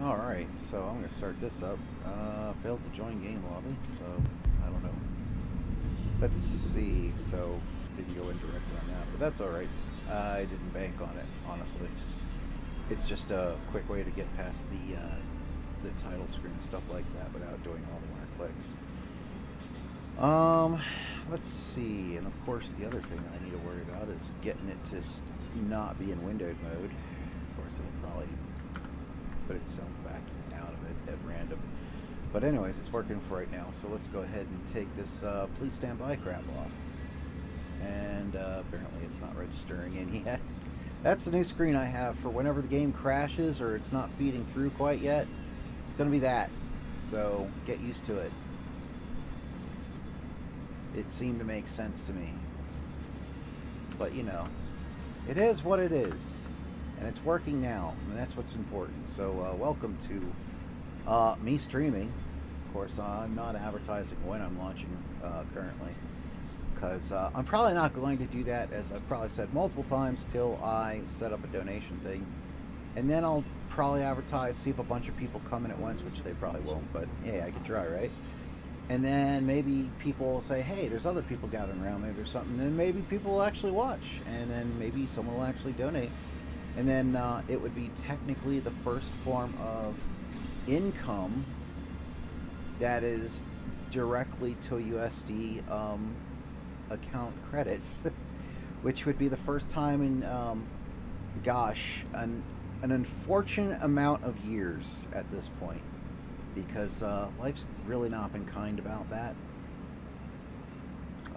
Alright, so I'm going to start this up. Failed to join game lobby, so I don't know. Let's see, so didn't go indirectly on that, but that's alright. I didn't bank on it, honestly. It's just a quick way to get past the title screen, stuff like that, without doing all the more clicks. Let's see, and of course the other thing that I need to worry about is getting it to not be in windowed mode. Of course it'll probably put itself back out of it at random. But anyways, it's working for right now, so let's go ahead and take this please stand by crap off. And apparently it's not registering in yet. That's the new screen I have for whenever the game crashes or it's not feeding through quite yet. It's going to be that. So get used to it. It seemed to make sense to me. But you know, it is what it is. And it's working now, and that's what's important. So welcome to me streaming. Of course, I'm not advertising when I'm launching currently, because I'm probably not going to do that, as I've probably said multiple times, till I set up a donation thing. And then I'll probably advertise, see if a bunch of people come in at once, which they probably won't, but hey, I could try, right? And then maybe people will say, hey, there's other people gathering around, maybe there's something, and maybe people will actually watch, and then maybe someone will actually donate. And then it would be technically the first form of income that is directly to USD account credits, which would be the first time in, gosh, an unfortunate amount of years at this point, because life's really not been kind about that.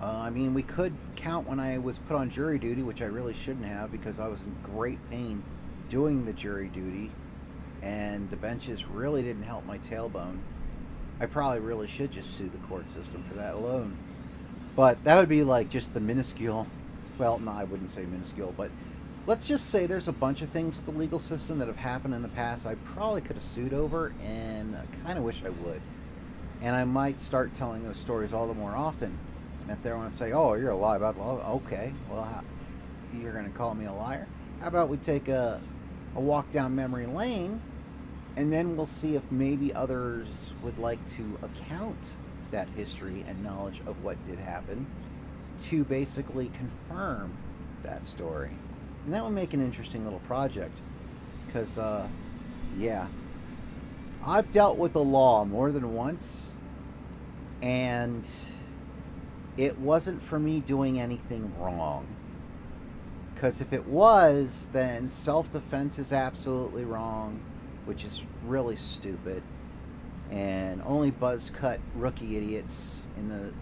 I mean, we could count when I was put on jury duty, which I really shouldn't have, because I was in great pain doing the jury duty, and the benches really didn't help my tailbone. I probably really should just sue the court system for that alone. But that would be like just the minuscule, well, no, I wouldn't say minuscule, but let's just say there's a bunch of things with the legal system that have happened in the past I probably could have sued over, and I kind of wish I would. And I might start telling those stories all the more often. And if they want to say, oh, you're a lie about the law, okay, well, you're going to call me a liar? How about we take a walk down memory lane, and then we'll see if maybe others would like to account that history and knowledge of what did happen to basically confirm that story. And that would make an interesting little project, because, yeah, I've dealt with the law more than once, and it wasn't for me doing anything wrong. Because if it was, then self-defense is absolutely wrong, which is really stupid. And only buzz-cut rookie idiots in the,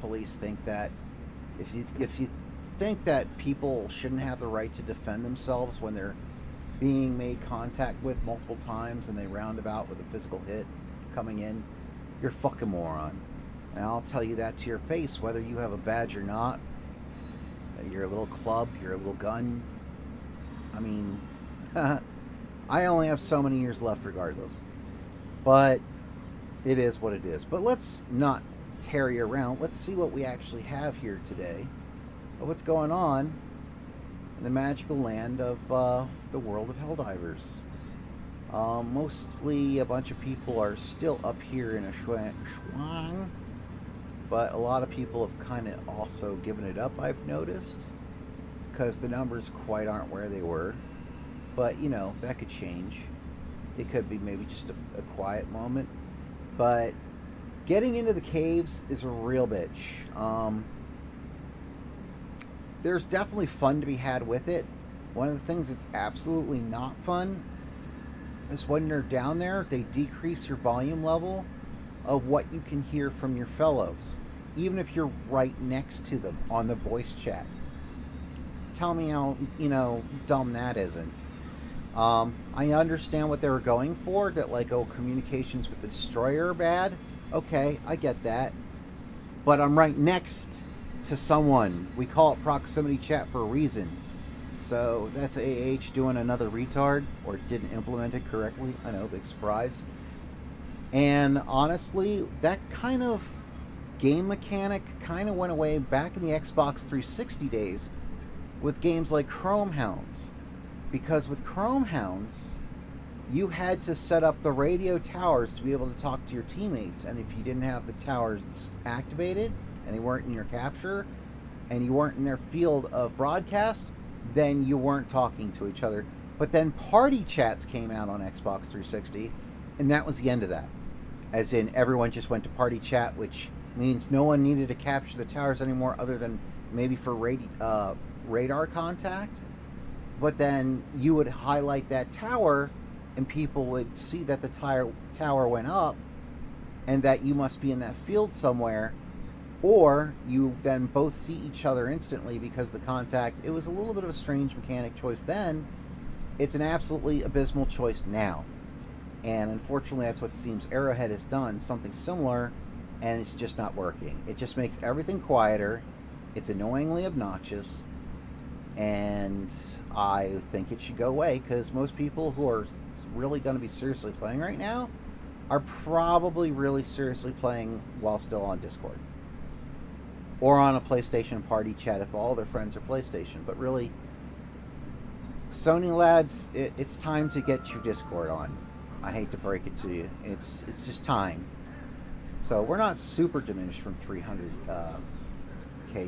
police think that. If you think that people shouldn't have the right to defend themselves when they're being made contact with multiple times and they roundabout with a physical hit coming in, you're a fucking moron. And I'll tell you that to your face, whether you have a badge or not. You're a little club, you're a little gun. I mean, I only have so many years left regardless. But it is what it is. But let's not tarry around. Let's see what we actually have here today. What's going on in the magical land of the world of Helldivers. Mostly a bunch of people are still up here in a schwang, but a lot of people have kind of also given it up, I've noticed, because the numbers quite aren't where they were. But, that could change. It could be maybe just a quiet moment. But getting into the caves is a real bitch. There's definitely fun to be had with it. One of the things that's absolutely not fun is when you're down there, they decrease your volume level of what you can hear from your fellows, even if you're right next to them on the voice chat. Tell me how, dumb that isn't. I understand what they were going for, that communications with the destroyer are bad. Okay, I get that. But I'm right next to someone. We call it proximity chat for a reason. So that's AH doing another retard, or didn't implement it correctly. I know, big surprise. And honestly, that kind of game mechanic kind of went away back in the Xbox 360 days with games like Chrome Hounds. Because with Chrome Hounds, you had to set up the radio towers to be able to talk to your teammates. And if you didn't have the towers activated and they weren't in your capture and you weren't in their field of broadcast, then you weren't talking to each other. But then party chats came out on Xbox 360, and that was the end of that. As in, everyone just went to party chat, which means no one needed to capture the towers anymore other than maybe for radar contact. But then you would highlight that tower, and people would see that the tower went up, and that you must be in that field somewhere. Or you then both see each other instantly because the contact... It was a little bit of a strange mechanic choice then. It's an absolutely abysmal choice now. And unfortunately, that's what it seems Arrowhead has done, something similar, and it's just not working. It just makes everything quieter. It's annoyingly obnoxious. And I think it should go away, because most people who are really going to be seriously playing right now are probably really seriously playing while still on Discord. Or on a PlayStation party chat if all their friends are PlayStation. But really, Sony lads, it's time to get your Discord on. I hate to break it to you. It's just time. So we're not super diminished from 300K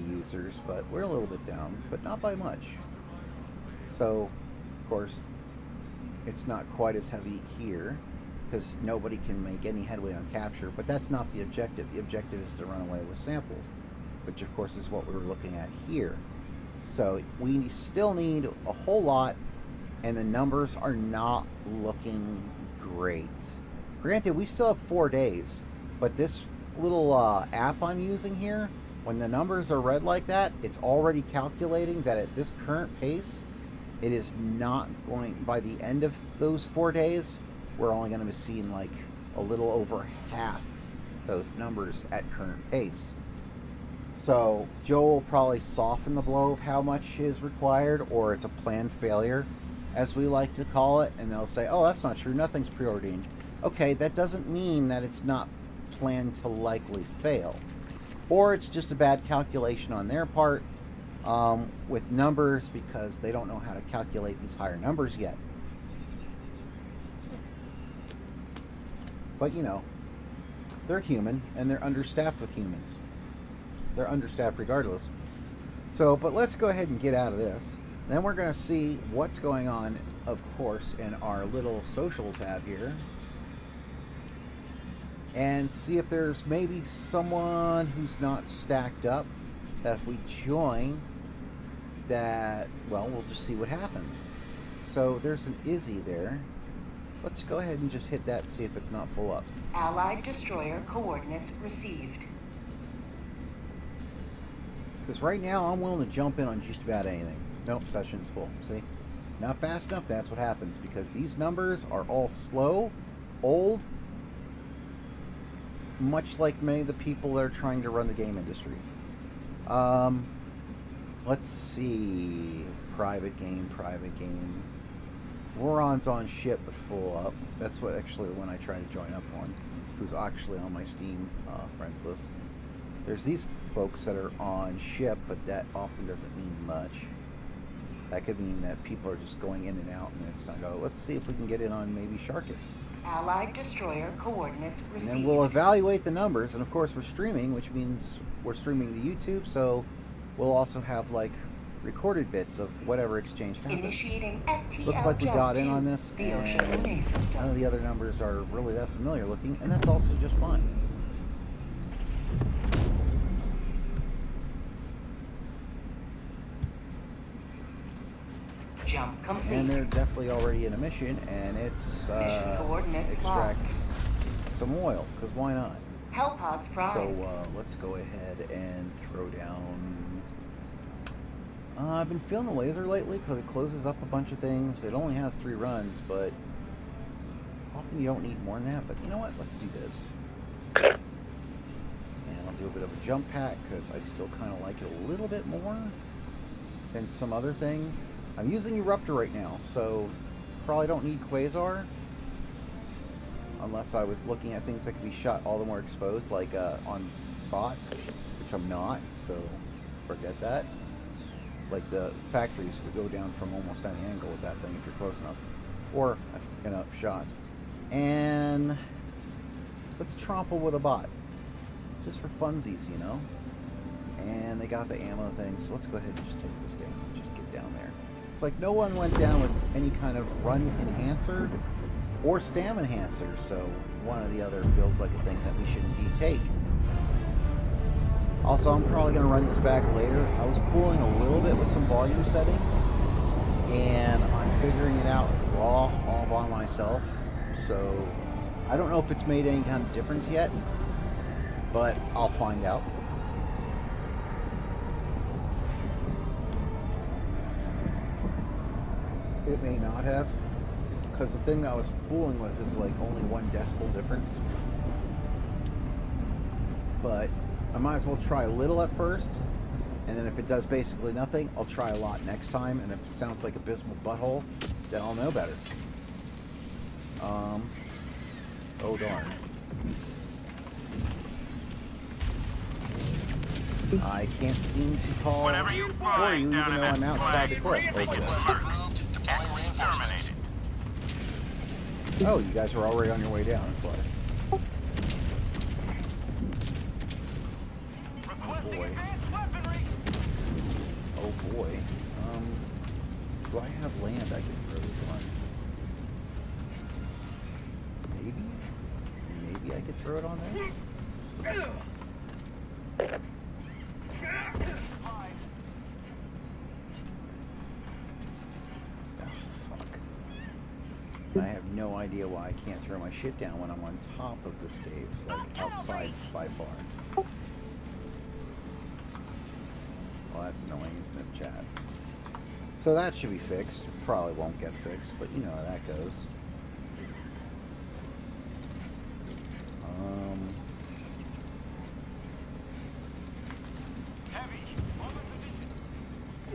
users, but we're a little bit down, but not by much. So, of course, it's not quite as heavy here, because nobody can make any headway on capture, but that's not the objective. The objective is to run away with samples, which of course is what we were looking at here. So we still need a whole lot, and the numbers are not looking great. Granted, we still have 4 days, but this little app I'm using here, when the numbers are red like that, it's already calculating that at this current pace, it is not going... By the end of those 4 days, we're only going to be seeing like a little over half those numbers at current pace. So Joe will probably soften the blow of how much is required, or it's a planned failure, as we like to call it, and they'll say, oh, that's not true, nothing's preordained. Okay, that doesn't mean that it's not planned to likely fail. Or it's just a bad calculation on their part with numbers, because they don't know how to calculate these higher numbers yet. But, you know, they're human, and they're understaffed with humans. They're understaffed regardless. So, but let's go ahead and get out of this. Then we're going to see what's going on, of course, in our little social tab here. And see if there's maybe someone who's not stacked up, that if we join, that, well, we'll just see what happens. So there's an Izzy there. Let's go ahead and just hit that, see if it's not full up. Allied destroyer coordinates received. Because right now, I'm willing to jump in on just about anything. Nope, session's full. See? Not fast enough, that's what happens. Because these numbers are all slow, old, much like many of the people that are trying to run the game industry. Let's see. Private game. Voron's on ship but full up. That's what actually the one I tried to join up on, who's actually on my Steam friends list. There's these folks that are on ship, but that often doesn't mean much. That could mean that people are just going in and out, and it's not go. Let's see if we can get in on maybe Sharkus. Allied destroyer coordinates received. And then we'll evaluate the numbers, and of course we're streaming, which means we're streaming to YouTube, so we'll also have like recorded bits of whatever exchange happens. Initiating FTL. Looks like we got in on this, the and ocean relay system. none of the other numbers are really that familiar looking, and that's also just fine. Jump complete. And they're definitely already in a mission, and it's Mission coordinates extract locked. some oil, because why not? Hellpods prime. So let's go ahead and throw down... I've been feeling the laser lately because it closes up a bunch of things. It only has 3 runs, but often you don't need more than that. But you know what? Let's do this. And I'll do a bit of a jump pack because I still kind of like it a little bit more than some other things. I'm using Eruptor right now, so probably don't need Quasar. Unless I was looking at things that could be shot all the more exposed, like on bots, which I'm not, so forget that. Like the factories could go down from almost any angle with that thing if you're close enough. or enough shots. And let's trample with a bot, just for funsies, you know. And they got the ammo thing, so let's go ahead and just take this down. Just get down there. It's like no one went down with any kind of run enhancer or stam enhancer, so one or the other feels like a thing that we should indeed take. Also, I'm probably going to run this back later. I was fooling a little bit with some volume settings, and I'm figuring it out raw all by myself, so I don't know if it's made any kind of difference yet, but I'll find out. It may not have, because the thing that I was fooling with is like only 1 decibel difference. But I might as well try a little at first, and then if it does basically nothing, I'll try a lot next time, and if it sounds like abysmal butthole, then I'll know better. Oh darn. I can't seem to call for you, even though I'm outside the cliff. Oh, you guys are already on your way down, that's why. Oh boy. Oh boy. Do I have land I can throw this on? Maybe? Maybe I could throw it on there? I have no idea why I can't throw my shit down when I'm on top of this cave, like outside by far. Well, that's annoying, isn't it, Chad? So that should be fixed. Probably won't get fixed, but you know how that goes.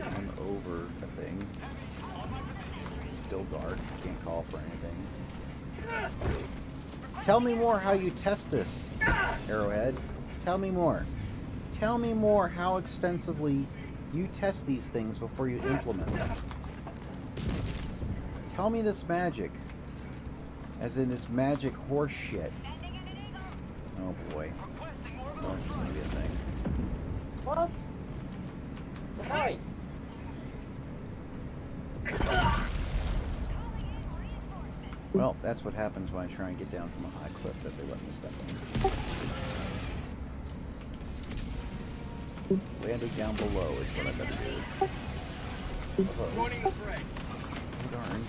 I'm over the thing. It's still dark. Can't call for anything. Tell me more how you test this, Arrowhead. Tell me more. Tell me more how extensively you test these things before you implement them. Tell me this magic. As in this magic horse shit. Oh boy. Well, this is gonna be a thing. What? Why? Well, that's what happens when I try and get down from a high cliff that they let me step on. Landing down below is what I better do. Oh, darn.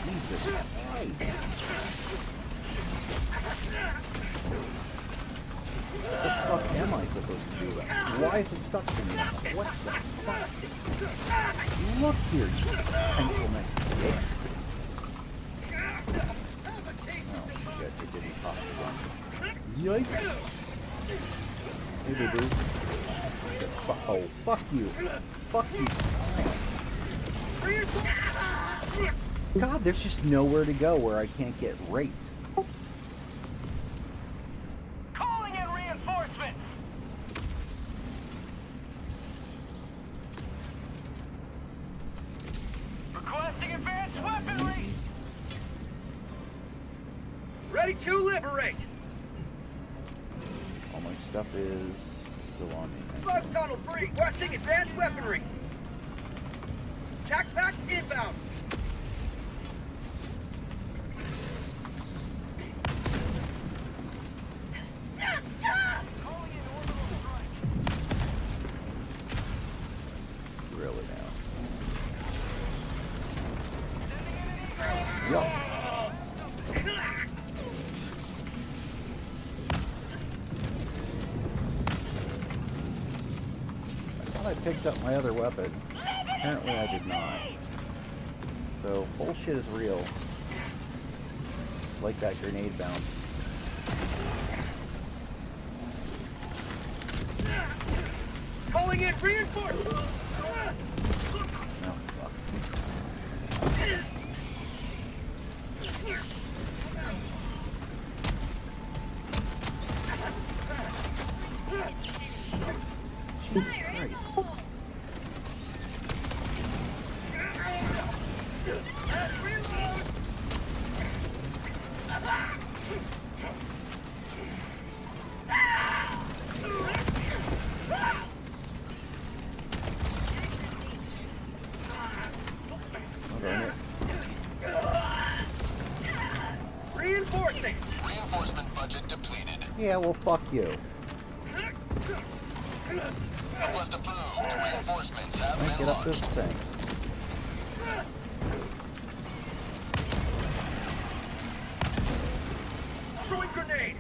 Jesus Christ. What the fuck am I supposed to do? Why is it stuck to me now? What the fuck? Look here, you pencil neck dick. Oh shit, it didn't pop the gun. Yikes. Hey, boo-boo. Oh, fuck you. Fuck you. God, there's just nowhere to go where I can't get raped. Calling in reinforcements. Requesting advanced weaponry. Ready to liberate! All my stuff is still on me. Bug tunnel 3, requesting advanced weaponry! Tac pack inbound! Really now. Yup. I thought I picked up my other weapon. Apparently I did not. So bullshit is real. Like that grenade bounce. Calling in reinforcements! Yeah, well, fuck you. Request approved. Reinforcements have Let me been get up this launched. thing. Throwing grenade.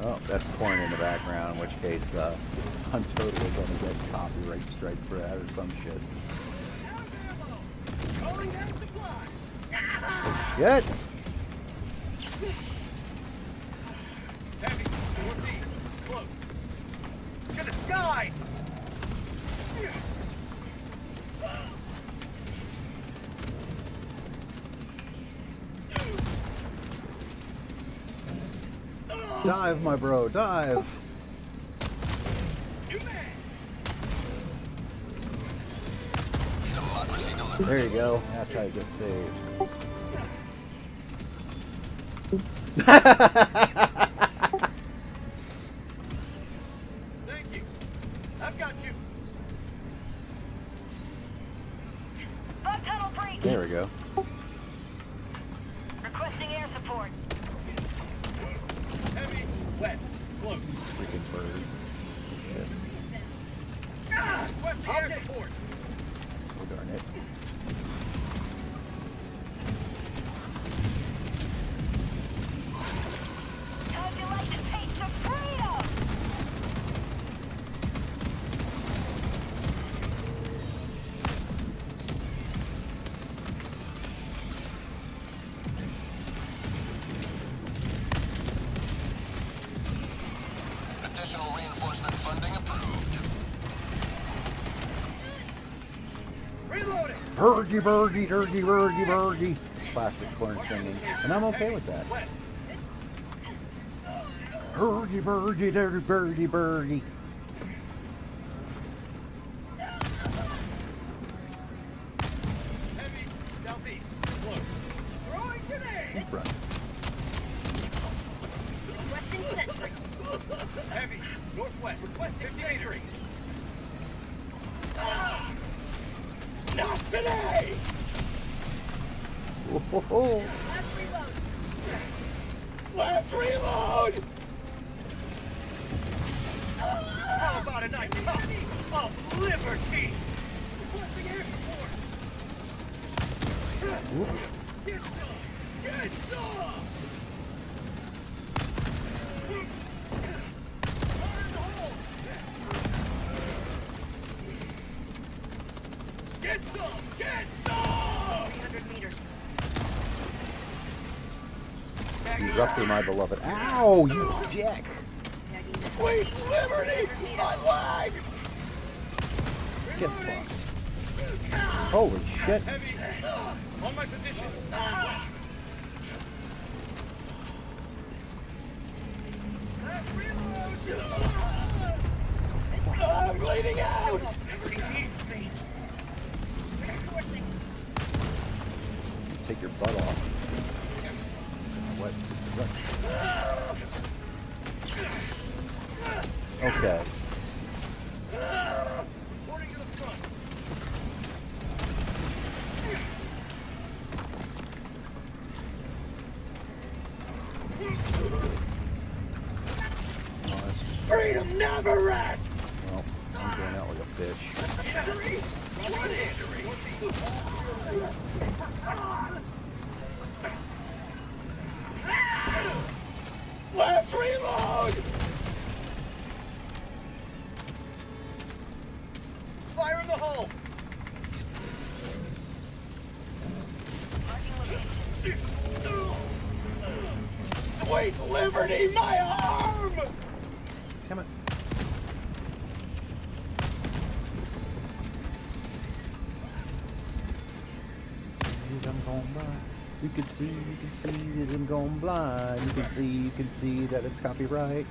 Oh, that's porn in the background, in which case I'm totally going to get copyright strike for that or some shit. Calling down supply. Shit! Heavy. Northeast. Close. To the sky. Dive, my bro, dive! Democracy delivered. There you go. That's how you get saved. Thank you. I've got you. Bug tunnel breach. There we go. Requesting air support. Heavy. West. Close. Freaking birds. Shit. Requesting air support. Oh, darn it. How'd you like to taste of freedom? Additional reinforcement funding approved. Reloading. Birdie, birdie, dirty, birdie, birdie. Classic corn singing. And I'm okay with that. West. Birdie, birdie, dirty, birdie, birdie. Heavy. Southeast. Close. Throwing grenade. Keep running. Requesting sentry. Heavy. Northwest. Requesting 50 meters. Not today. Oh, ho, ho. Last reload. How about a nice cup of liberty? Requesting air support. Whoop. Get some. Get some. Fire in the hole. Get some. Get some. 300 meters. You rupture my beloved. Ow, you dick! Sweet liberty. My leg. Get fucked. Holy shit. Heavy. On my position. Last reload. I'm bleeding out. Liberty needs me. Take your butt off. What? Okay. Reporting to the front. Freedom never rests. Well, I'm going out like a bitch. Injury. One injury. Last reload. Fire in the hole. Sweet liberty, my arm! Damn it. I'm going blind. You can see that I'm going blind. You can see that it's copyright.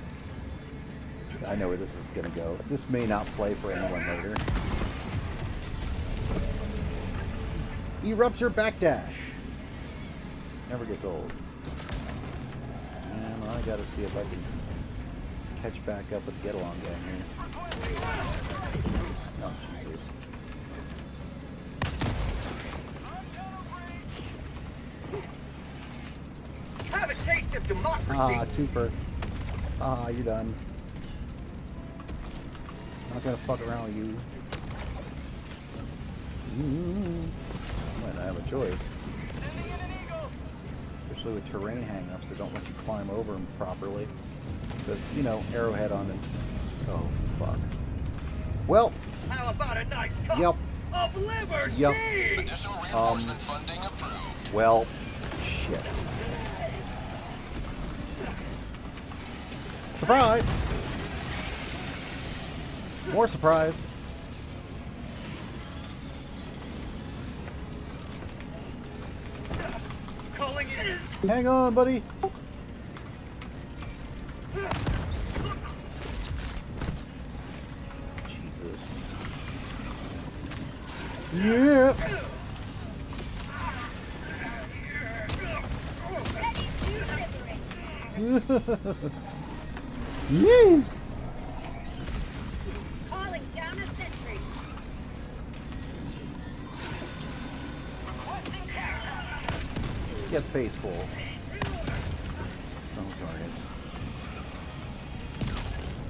I know where this is gonna go. This may not play for anyone later. Erupts your backdash. Never gets old. And I gotta see if I can catch back up with the get-along gang here. Oh, Jesus. Have a taste of democracy. Ah, twofer. Ah, you're done. Not gonna fuck around with you. I might not have a choice. Especially with terrain hang-ups that don't let you climb over them properly. Because, you know, arrowhead on them. Oh, fuck. Well. How about a nice cup Yep. of liberty? Yep. Additional reinforcement funding approved. Well. Shit. Surprise! More surprise. Calling it. Hang on, buddy. Jesus. Yeah. Yeah. Calling down a sentry. Get face full. Oh, darn it.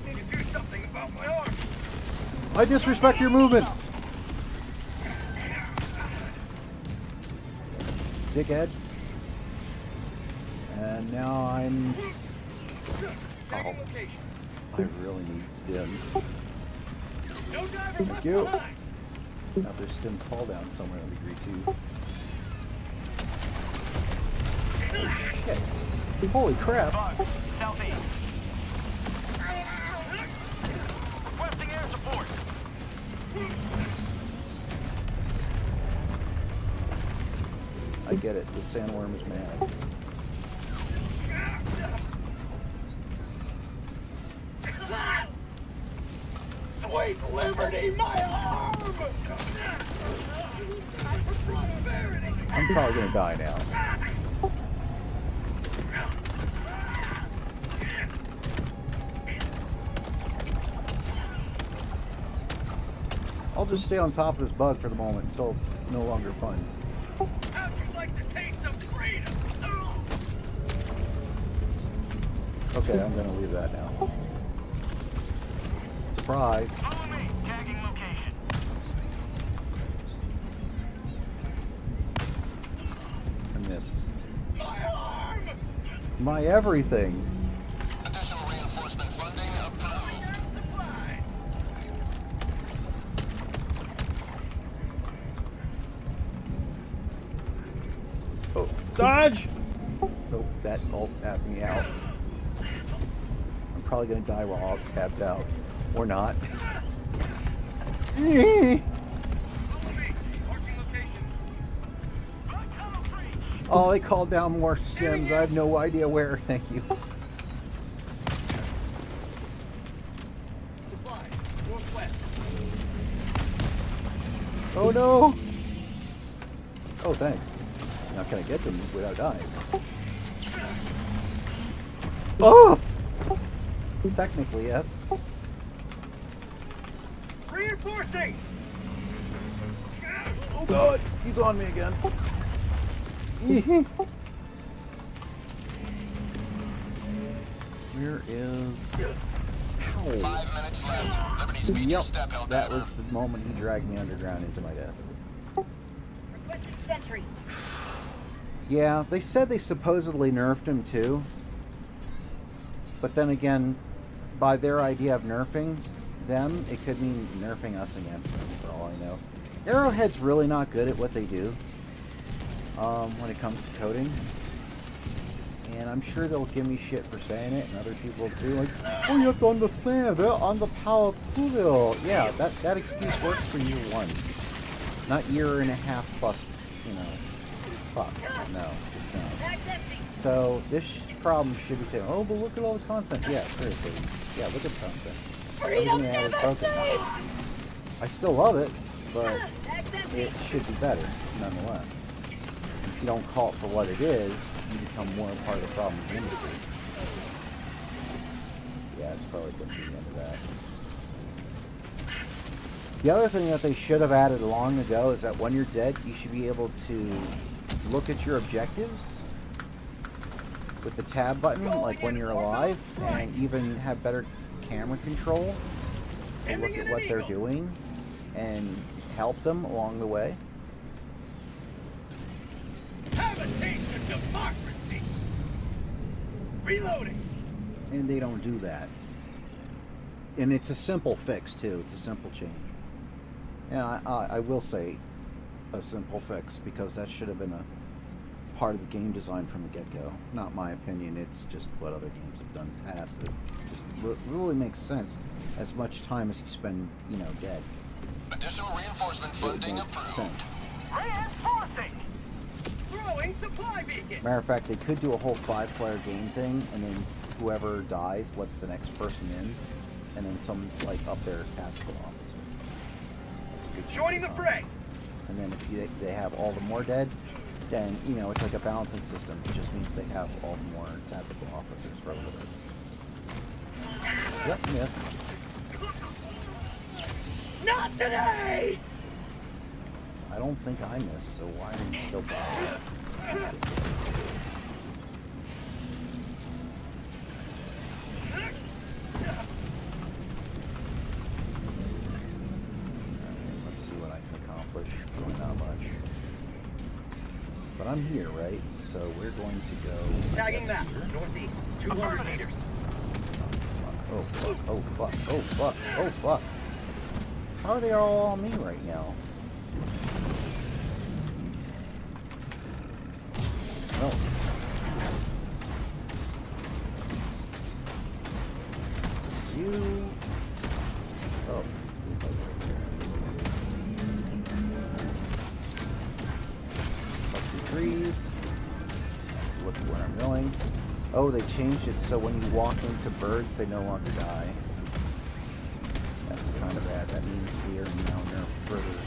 Need to do something about my arm. I disrespect your movement. Dickhead. And now I'm... Oh, Location. I really need stims. No diver Thank left you. behind. Now there's stim fall down somewhere in degree 2. Shit. Holy crap. Bugs, southeast. Requesting air support. I get it. The sandworm is mad. Sweet liberty, my arm! I'm probably gonna die now. I'll just stay on top of this bug for the moment until it's no longer fun. How'd you like the taste of freedom? Okay, I'm gonna leave that now. Surprise. Follow me. Tagging location. I missed. My arm! My everything. Additional reinforcement funding approved. Oh, dodge! Nope, that alt tapped me out. I'm probably gonna die while alt tapped out. Or not. Follow me. Marking location. Oh, they called down more stems. I have no idea where. Thank you. Supply. Northwest. Oh no! Oh, thanks. Not gonna get them without dying. Oh! Technically, yes. Reinforcing! Oh god! He's on me again. Where is... Ow. 5 minutes left. Liberty speed Yep, step held that down. was the moment he dragged me underground into my death. Requesting sentry. Yeah, they said they supposedly nerfed him too. But then again, by their idea of nerfing them, it could mean nerfing us against them, for all I know. Arrowhead's really not good at what they do when it comes to coding. And I'm sure they'll give me shit for saying it, and other people too. Like, oh, you have to understand, they're on the power pool. Yeah, that excuse works for year one. Not year and a half plus, you know. Fuck. No, just no. Bag's empty. So this problem should be taken. Oh, but look at all the content. Yeah, seriously. Yeah, look at the content. Freedom Everything added never focus. sleeps. I still love it, but Bag's empty. it should be better, nonetheless. If you don't call it for what it is, you become more a part of the problem of the industry. Yeah, that's probably going to be the end of that. The other thing that they should have added long ago is that when you're dead, you should be able to look at your objectives with the tab button, like when you're alive, and even have better camera control to look at what they're doing and help them along the way. Have a taste of democracy. Reloading. And they don't do that. And it's a simple fix too. It's a simple change. And I will say a simple fix, because that should have been a part of the game design from the get-go. Not my opinion, it's just what other games have done past. It just really makes sense as much time as you spend, you know, dead. Additional reinforcement funding It makes approved. sense. Reinforcing! Throwing supply beacon. Matter of fact, they could do a whole 5-player game thing, and then whoever dies lets the next person in, and then someone's like up there as tactical officer. Joining the fray. And then if they have all the more dead, then, you know, it's like a balancing system. It just means they have all the more tactical officers for a little bit. Yep, yes. Not today. I don't think I missed, so why are you still back? Let's see what I can accomplish. Probably not much. But I'm here, right? So we're going to go... Tagging map. Northeast. 200 meters. Oh fuck, oh fuck, oh fuck, oh fuck. How are they all on me right now? No. You... Oh. Fuck the trees. Look at where I'm going. Oh, they changed it so when you walk into birds, they no longer die. That's kind of bad. That means we are now near further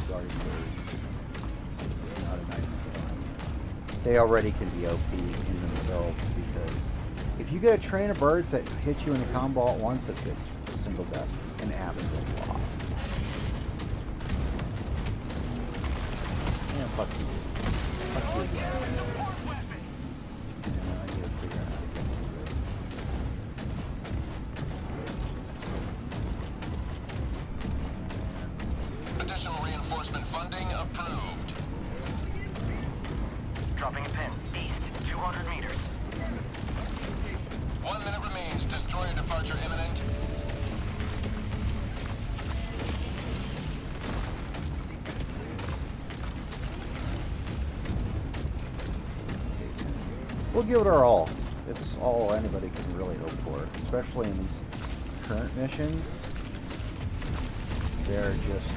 regarding birds. Not a nice feeling. They already can be OP in themselves, because if you get a train of birds that hit you in a combo at once, that's it. It's a single death. And it happens a lot. Yeah, fuck you. Fuck you again. Yeah, I need to figure out how to get through it. Additional reinforcement funding approved. Dropping a pin. East, 200 meters. 1 minute remains. Destroyer departure imminent. We'll give it our all. It's all anybody can really hope for, especially in these current missions. They're just,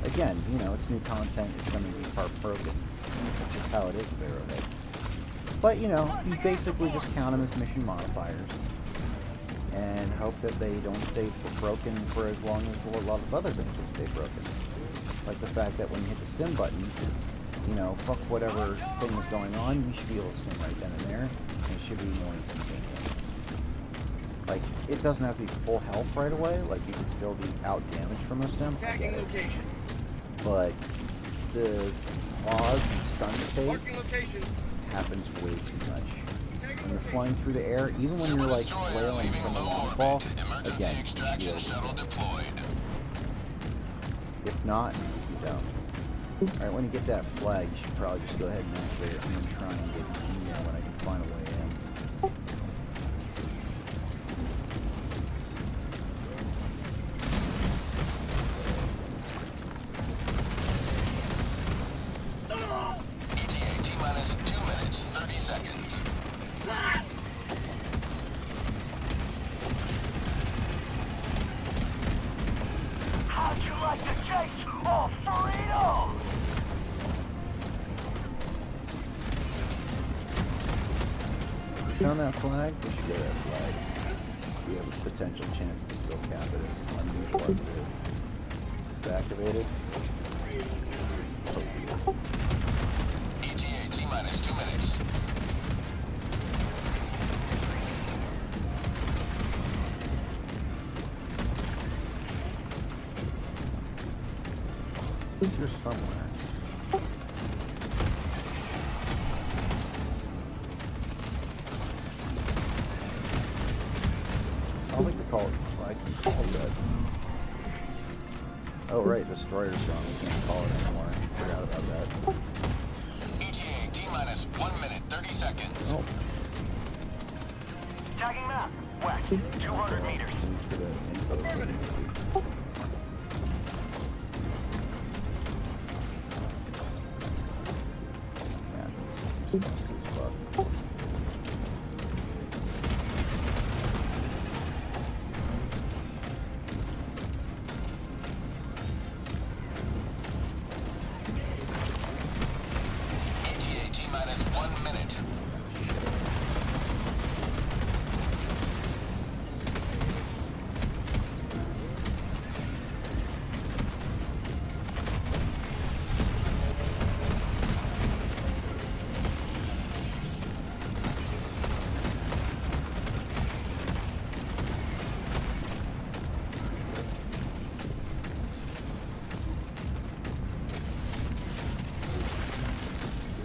again, you know, it's new content. It's going to be part broken. That's just how it is, Barrowhead. But, you know, you basically just count them as mission modifiers and hope that they don't stay broken for as long as a lot of other things will stay broken. Like the fact that when you hit the stim button, you know, fuck whatever thing is going on, you should be able to stim right then and there, and it should be more instantaneous. Like, it doesn't have to be full health right away, like you can still be out damaged from a stim. I get Tagging it. location. But the pause and stun state Marking location. happens way too much. When you're flying through the air, even when you're like flailing from a long fall, again, you should be Extraction able to shuttle deployed. If not, you don't. Alright, when you get that flag, you should probably just go ahead and activate it. I'm going to try and get, you know, when I can find a way in. ETA T-minus 2 minutes, 30 seconds. How'd you like to chase all freedom? Found that flag? We should get that flag. We have a potential chance to still cap it, as unusual as it is. It's activated. ETA T-minus 2 minutes. It's here somewhere. I don't think they call it. I can call it that. Oh right, destroyer's gone. We can't call it anymore. Forgot about that. ETA T-minus 1 minute, 30 seconds. Oh, Tagging map. West, 200 meters. into the info thing. Yeah, this is good stuff. ETA T-minus 1 minute.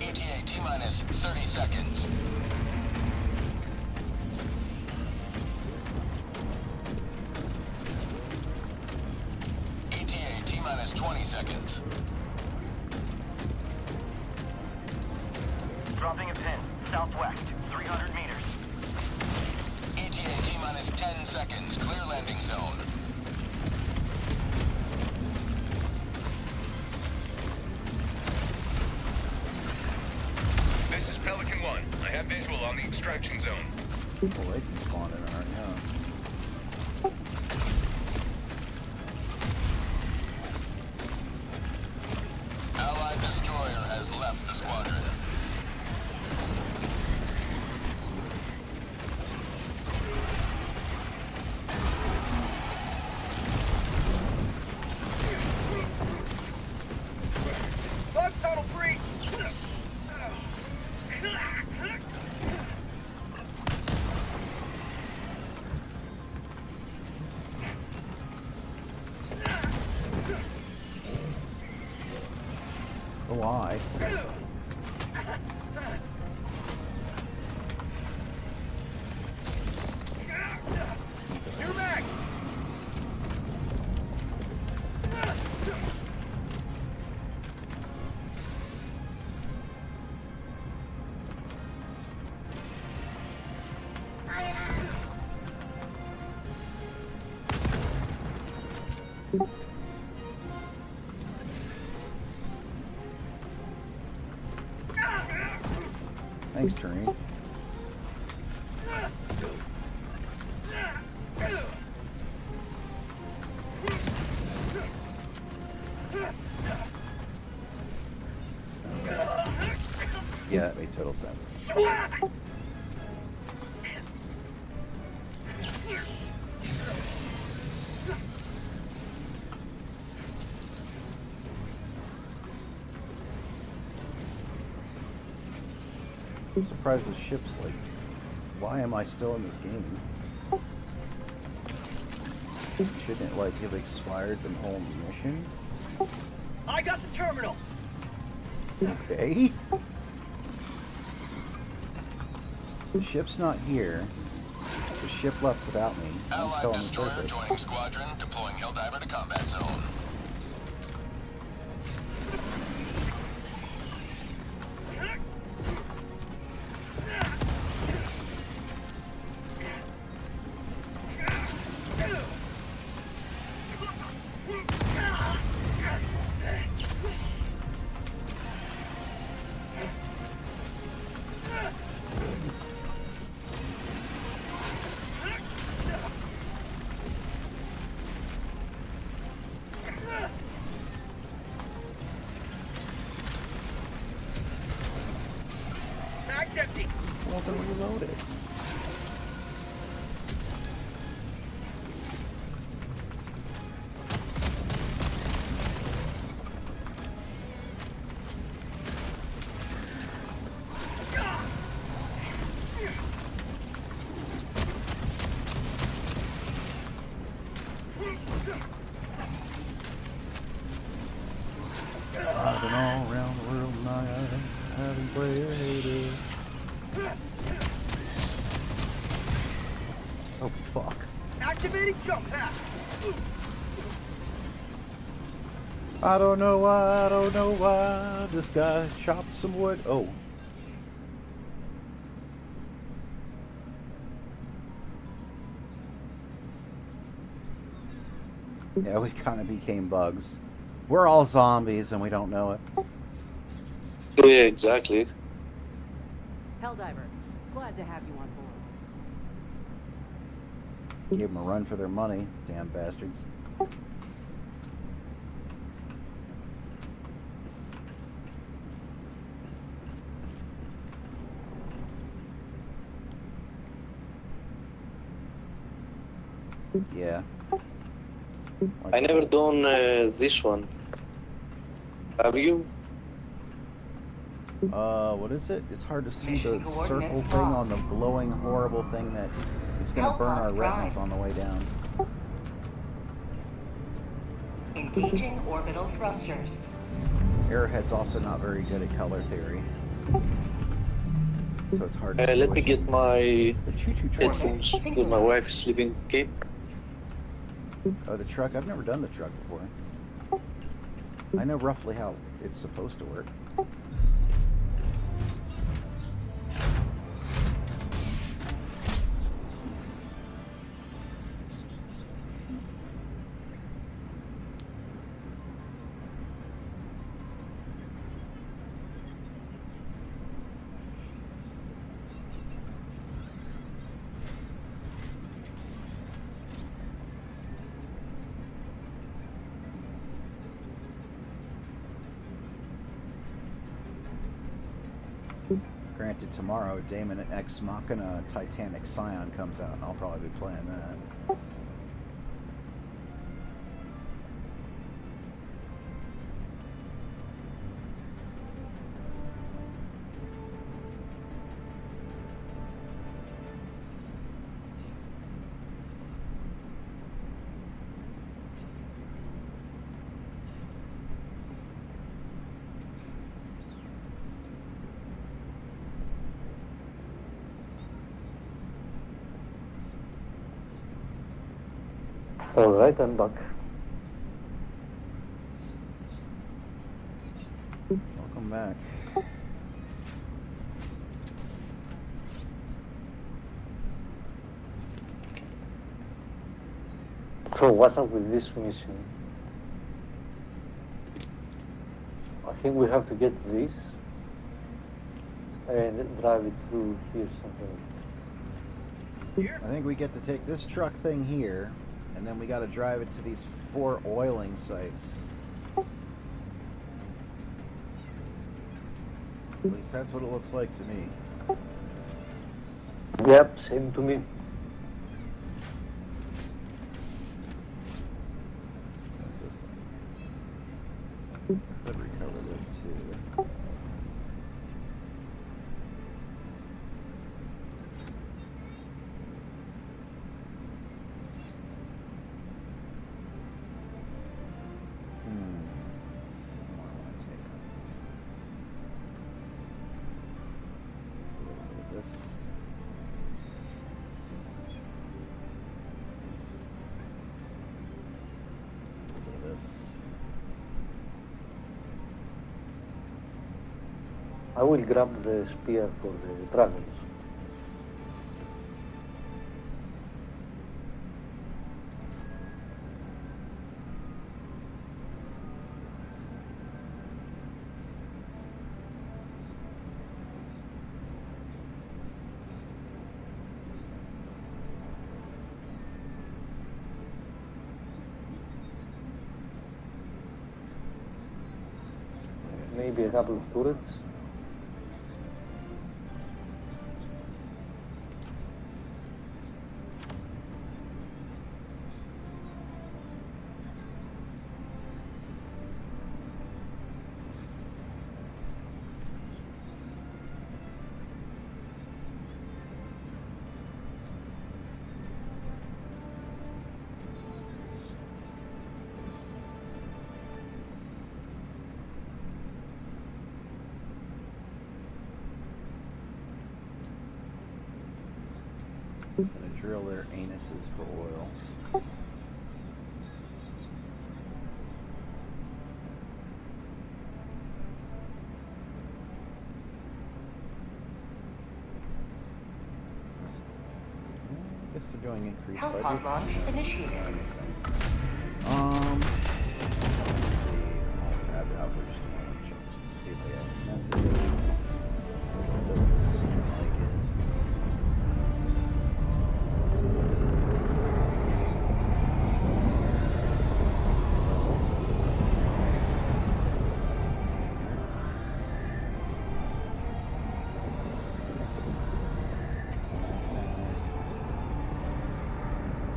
ETA T-minus 30 seconds. ETA T-minus 20 seconds. Dropping a pin. Southwest, 300 meters. ETA T-minus 10 seconds. Clear landing zone. This is Pelican 1. I have visual on the extraction zone. Well, they can spawn in our now. Allied destroyer has left the squadron. Bug tunnel breach! Oh, I. You're back! Thanks, Terrain. Yeah, that made total sense. I'm surprised the ship's like, why am I still in this game? Shouldn't it like have expired the whole mission? I got the terminal! Okay. The ship's not here. The ship left without me. I'm still Allied on the destroyer surface. joining squadron, deploying Helldiver to combat zone. Mag's empty! Well, then reload it. I've been all around the world and I haven't played. Oh fuck. Activating jump pack. I don't know why this guy chopped some wood. Oh. Yeah, we kind of became bugs. We're all zombies and we don't know it. Yeah, exactly. Helldiver, glad to have you on board. Gave them a run for their money, damn bastards. Yeah. I never done this one. Have you? What is it? It's hard to see the circle thing on the glowing, horrible thing that is going to burn our retinas on the way down. Engaging orbital thrusters. Airhead's also not very good at color theory. So it's hard to see Let me which- get my the choo-choo truck. headphones because my wife is sleeping. Okay. Oh, the truck? I've never done the truck before. I know roughly how it's supposed to work. Granted, tomorrow, Damon Ex Machina Titanic Scion comes out, and I'll probably be playing that. Alright, I'm back. Welcome back. So what's up with this mission? I think we have to get this and drive it through here somewhere. I think we get to take this truck thing here, and then we got to drive it to these 4 oiling sites. At least that's what it looks like to me. Yep, same to me. What's this one? Could recover this too. I will grab the spear for the dragons. Maybe a couple of turrets. Gonna drill their anuses for oil. I guess they're doing increased Help budget. pod launch initiated. That makes sense. Let's see. I'll tab it out for just a moment. Check. See if they have messages. Doesn't seem like it.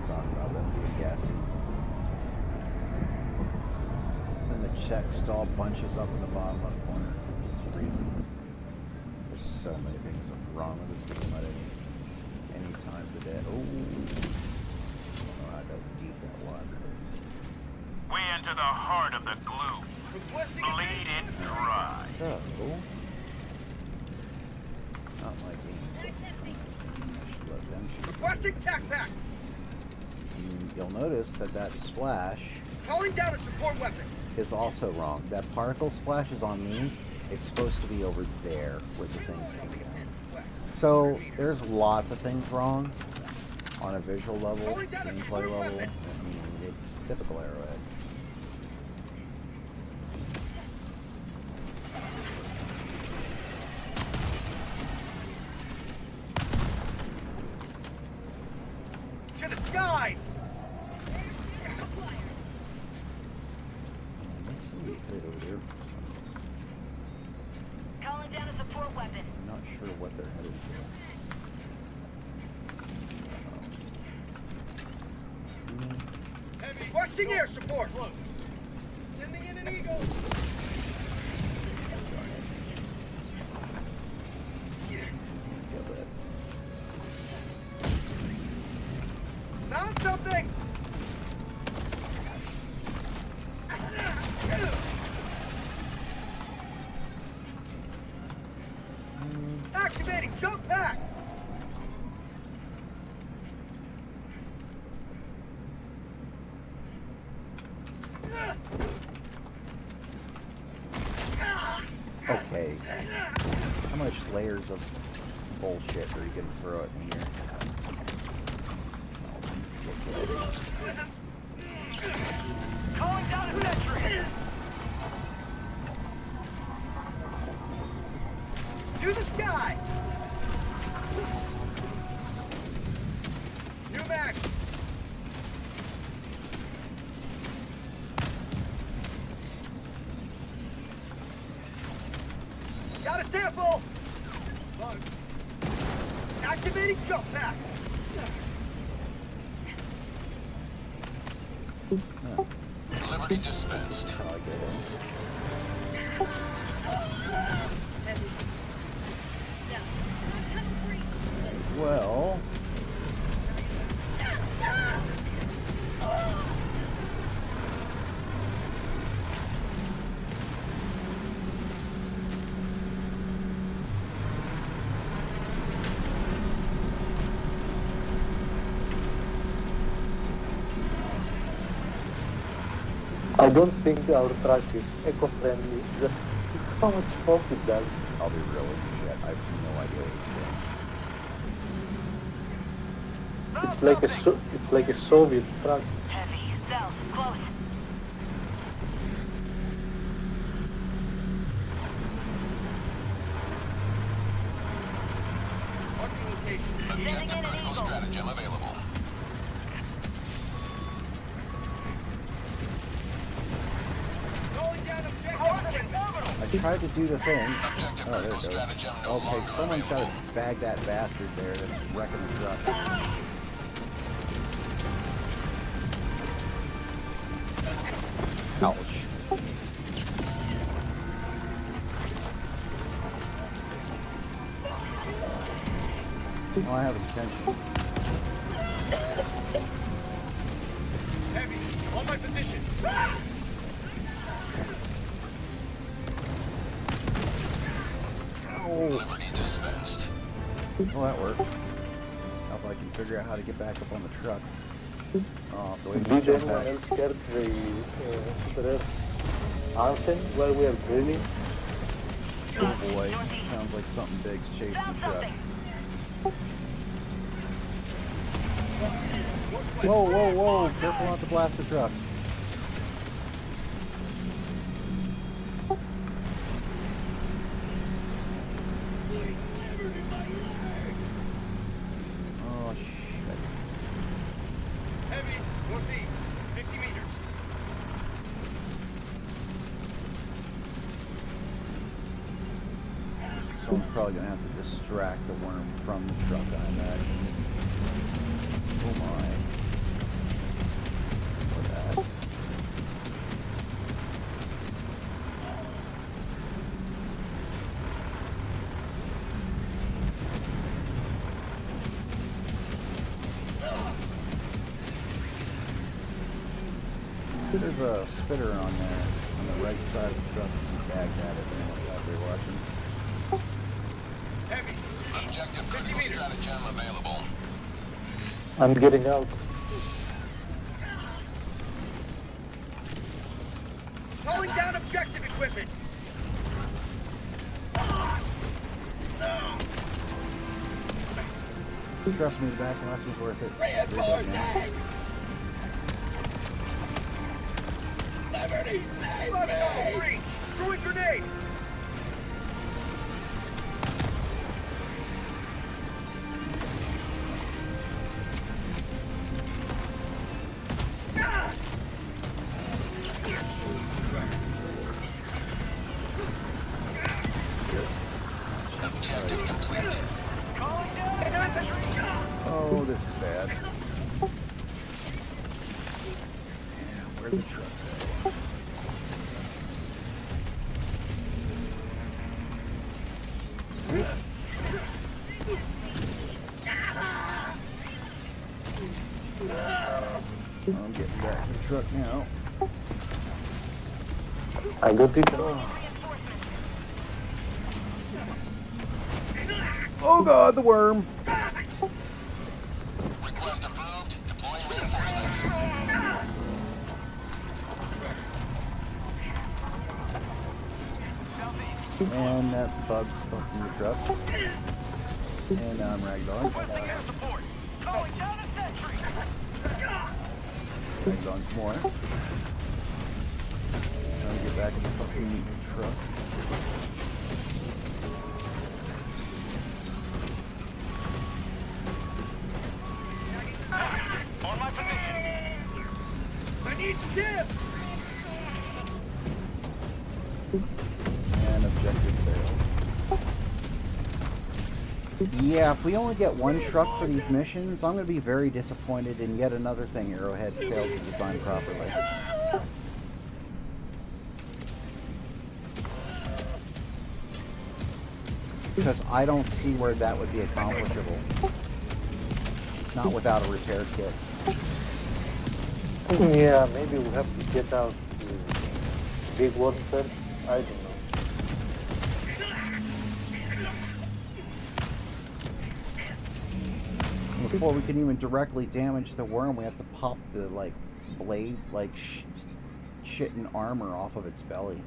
Talk about them being gassy. Then the check stall bunches up in the bottom left corner. It's reasons. There's so many things wrong with this game at any time of the day. Oh, I don't know how deep that water is. We enter the heart of the gloom. Bleed it dry. So, not my game. I should let them shoot. Requesting tac pack. You'll notice that that splash Calling down a support weapon. is also wrong. That particle splash is on me. It's supposed to be over there where the thing's coming down. So there's lots of things wrong on a visual level, gameplay level. I mean, it's typical Arrowhead. To the skies. Let's see, right over there for some reason. Calling down a support weapon. I'm not sure what they're headed for. Requesting air support. Close. Sending in an eagle. Kill it. Found something. Activating jump pack. Okay. How much layers of bullshit are you gonna throw at me here? Calling down a sentry. To the sky. New mag. Got a sample. Activating jump pack. Liberty dispensed. How I get in. Well, I don't think our truck is eco-friendly. Just how much smoke it does. I'll be real with you, Jet. I have no idea what It's like it's like a Soviet truck. Heavy. South. Close. Marking location. Objective critical stratagem available. Calling down objective. I tried to do the thing. Objective Oh, there critical it goes. stratagem no Okay, longer someone's got available. to bag that bastard there that's wrecking the truck. Ouch. Oh, I have attention. Heavy. On my position. Oh, Liberty dispensed. well, that worked. How about I can figure out how to get back up on the truck. Oh, the way to Did jump anyone back. else hear the Super Earth anthem while we are drilling? Oh boy, sounds like something big's chasing the truck. Whoa, whoa, whoa! Careful not to blast the truck. Oh shit. Heavy, northeast, 50 meters. Someone's probably gonna have to distract the worm from the truck, I imagine. Oh my. Or that. There's a spitter on there, on the right side of the truck. Bagged at it, out there watching. Heavy, Objective critical stratagem available. I'm getting out. calling down objective equipment. Trust me, the back last was worth it. Liberty, save me! Throwing grenade! Objective complete. Calling down infantry! Oh, this is bad. Yeah, where's the truck? I'm getting back to the truck now. I got it. Oh god, the worm! Request approved. Deploying reinforcements. And that bug's fucking the truck. And now I'm ragdolling. Requesting air support! Calling down a sentry! Ragdolling some more. Trying to get back in the fucking truck. On my position! I need ship! And objective failed. Yeah, if we only get one truck for these missions, I'm going to be very disappointed in yet another thing Arrowhead failed to design properly. Because I don't see where that would be accomplishable. Not without a repair kit. Yeah, maybe we have to get out the big one first. I don't know. Before we can even directly damage the worm, we have to pop the, like, blade, like, shit and armor off of its belly.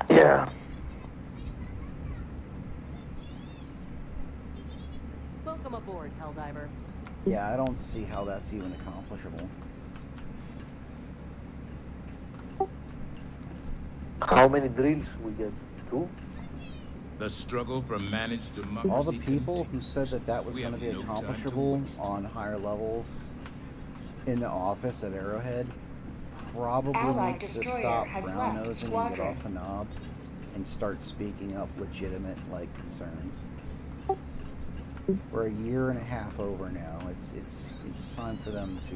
Yeah. Welcome aboard, Helldiver. Yeah, I don't see how that's even accomplishable. How many drills we get? 2? The struggle for managed democracy. All the people who continues. said that that was We going to have be no time to accomplishable waste. on higher levels in the office at Arrowhead probably Allied needs to destroyer stop has brown left nosing and get squadron. off the knob and start speaking up legitimate like concerns. We're a year and a half over now. It's time for them to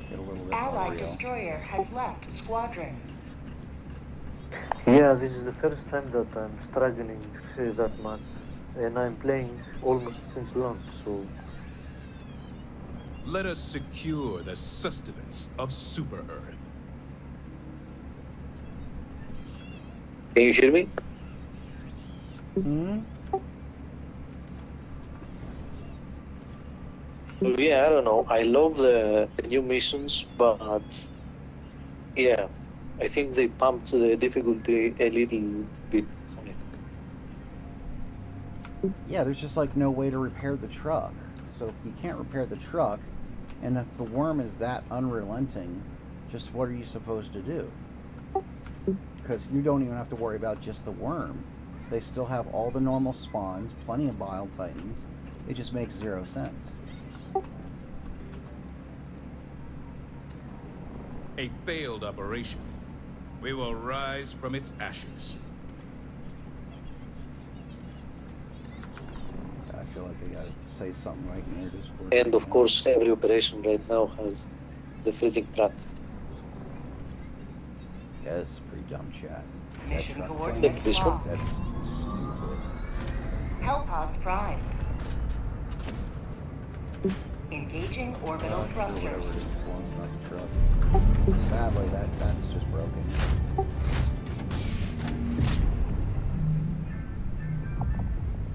get a little bit more Allied real. destroyer has left squadron. Yeah, this is the first time that I'm struggling that much. And I'm playing almost since launch, so... Let us secure the sustenance of Super Earth. Can you hear me? Hmm? Yeah, I don't know. I love the new missions, but yeah, I think they pumped the difficulty a little bit high. Yeah, there's just like no way to repair the truck. So if you can't repair the truck, and if the worm is that unrelenting, just what are you supposed to do? Because you don't even have to worry about just the worm. They still have all the normal spawns, plenty of Bile Titans. It just makes 0 sense. A failed operation. We will rise from its ashes. I feel like I gotta say something right in their Discord. And right of now. course, every operation right now has the freezing truck. Yeah, this is pretty dumb chat. Mission truck coordinates Like this one? locked. That's stupid. Hellpods primed. Engaging orbital Sure, whatever it thrusters. is, as long as it's not the truck. Sadly, that's just broken.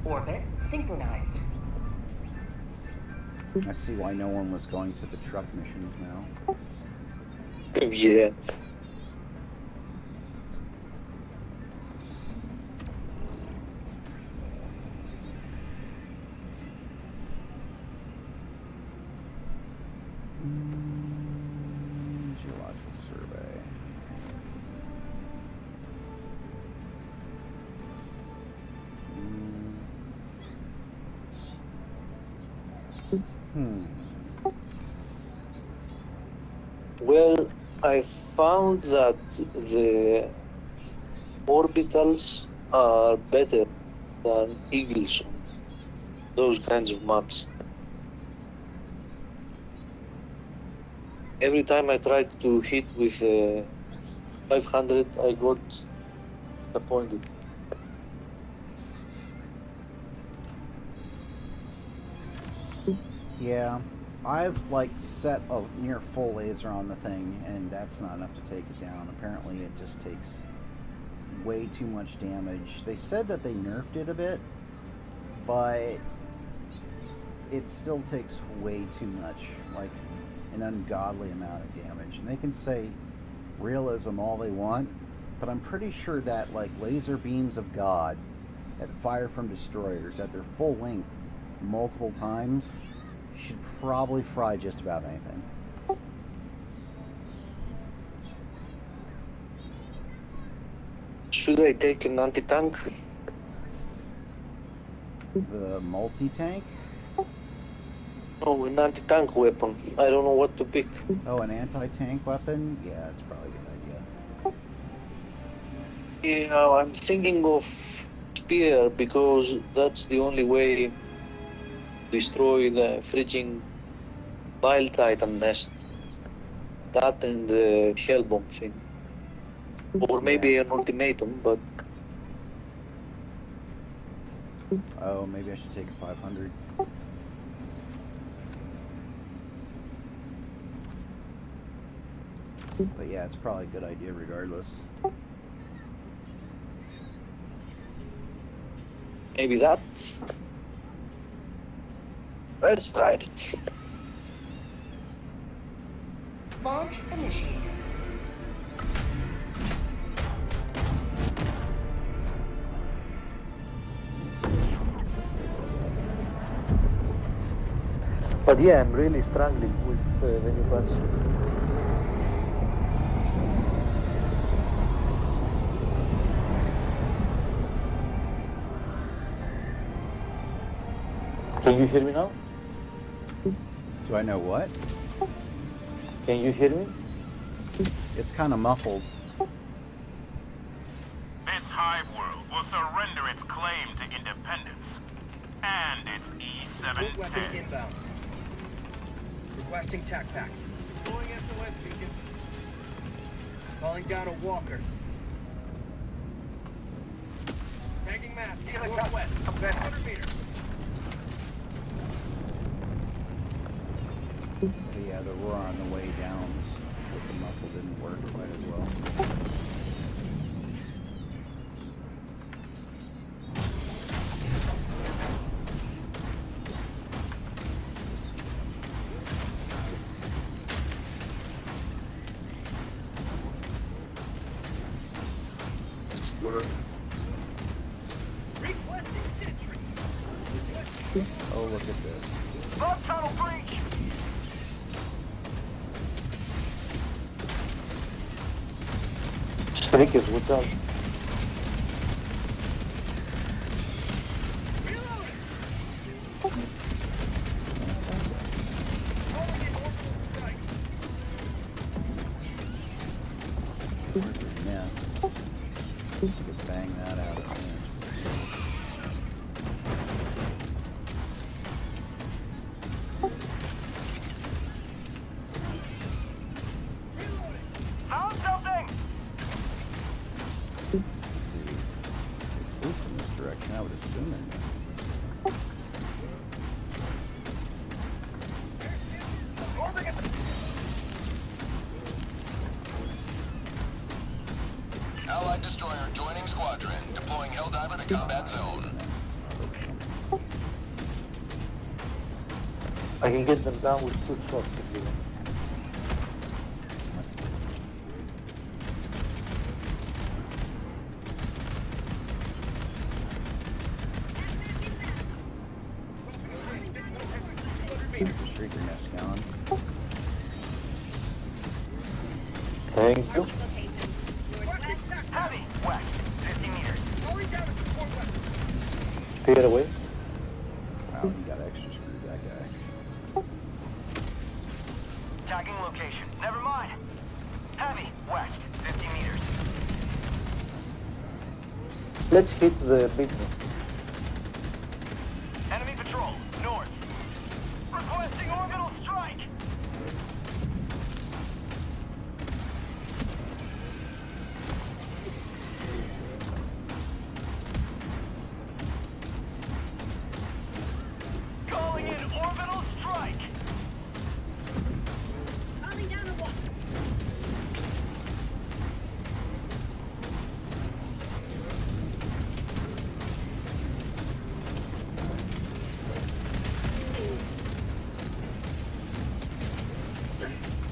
Orbit synchronized. I see why no one was going to the truck missions now. Yeah. Geological survey. Well, I found that the orbitals are better than Eagles on those kinds of maps. Every time I tried to hit with 500, I got disappointed. Yeah, I've like set a near full laser on the thing, and that's not enough to take it down. Apparently, it just takes way too much damage. They said that they nerfed it a bit, but it still takes way too much, like an ungodly amount of damage. And they can say realism all they want, but I'm pretty sure that like laser beams of God that fire from destroyers at their full length multiple times should probably fry just about anything. Should I take an anti-tank? The multi-tank? No, an anti-tank weapon. I don't know what to pick. Oh, an anti-tank weapon? Yeah, that's probably a good idea. Yeah, I'm thinking of spear because that's the only way to destroy the freaking Bile Titan nest. That and the Hellbomb thing. Or maybe an ultimatum, but Oh, maybe I should take a 500. But yeah, it's probably a good idea regardless. maybe that. Let's try it. Launch initiated. But yeah, I'm really struggling with the new patch. Can you hear me now? Do I know what? Can you hear me? It's kind of muffled. This hive world will surrender its claim to independence and its Boot weapon E-710. inbound. Requesting TAC pack. Deploying SOS beacon. Calling down a walker. Tagging map. Northwest. 100 meters. So yeah, the roar on the way down with the muffle didn't work quite as well. Requesting sentry. Oh, look at this. Bug tunnel breach. Strikers, watch out. Reloading. Calling in orbital strike. Where's the nest? You could bang that out of there. Found something. Let's see. It flew from this direction, I would assume it missed. Orbiting. Allied destroyer joining squadron. Deploying Helldiver to combat zone. I can get them down with 2 shots if you want. Streaker nest gone. Thank you. Heavy. West. 50 meters. Calling down a support weapon. Clear away. Wow, you got extra screwed, that guy. Tagging location. Never mind. Heavy. West. 50 meters. Let's hit the big one. Enemy patrol. North. Requesting orbital strike. Calling in orbital strike. Calling down a one.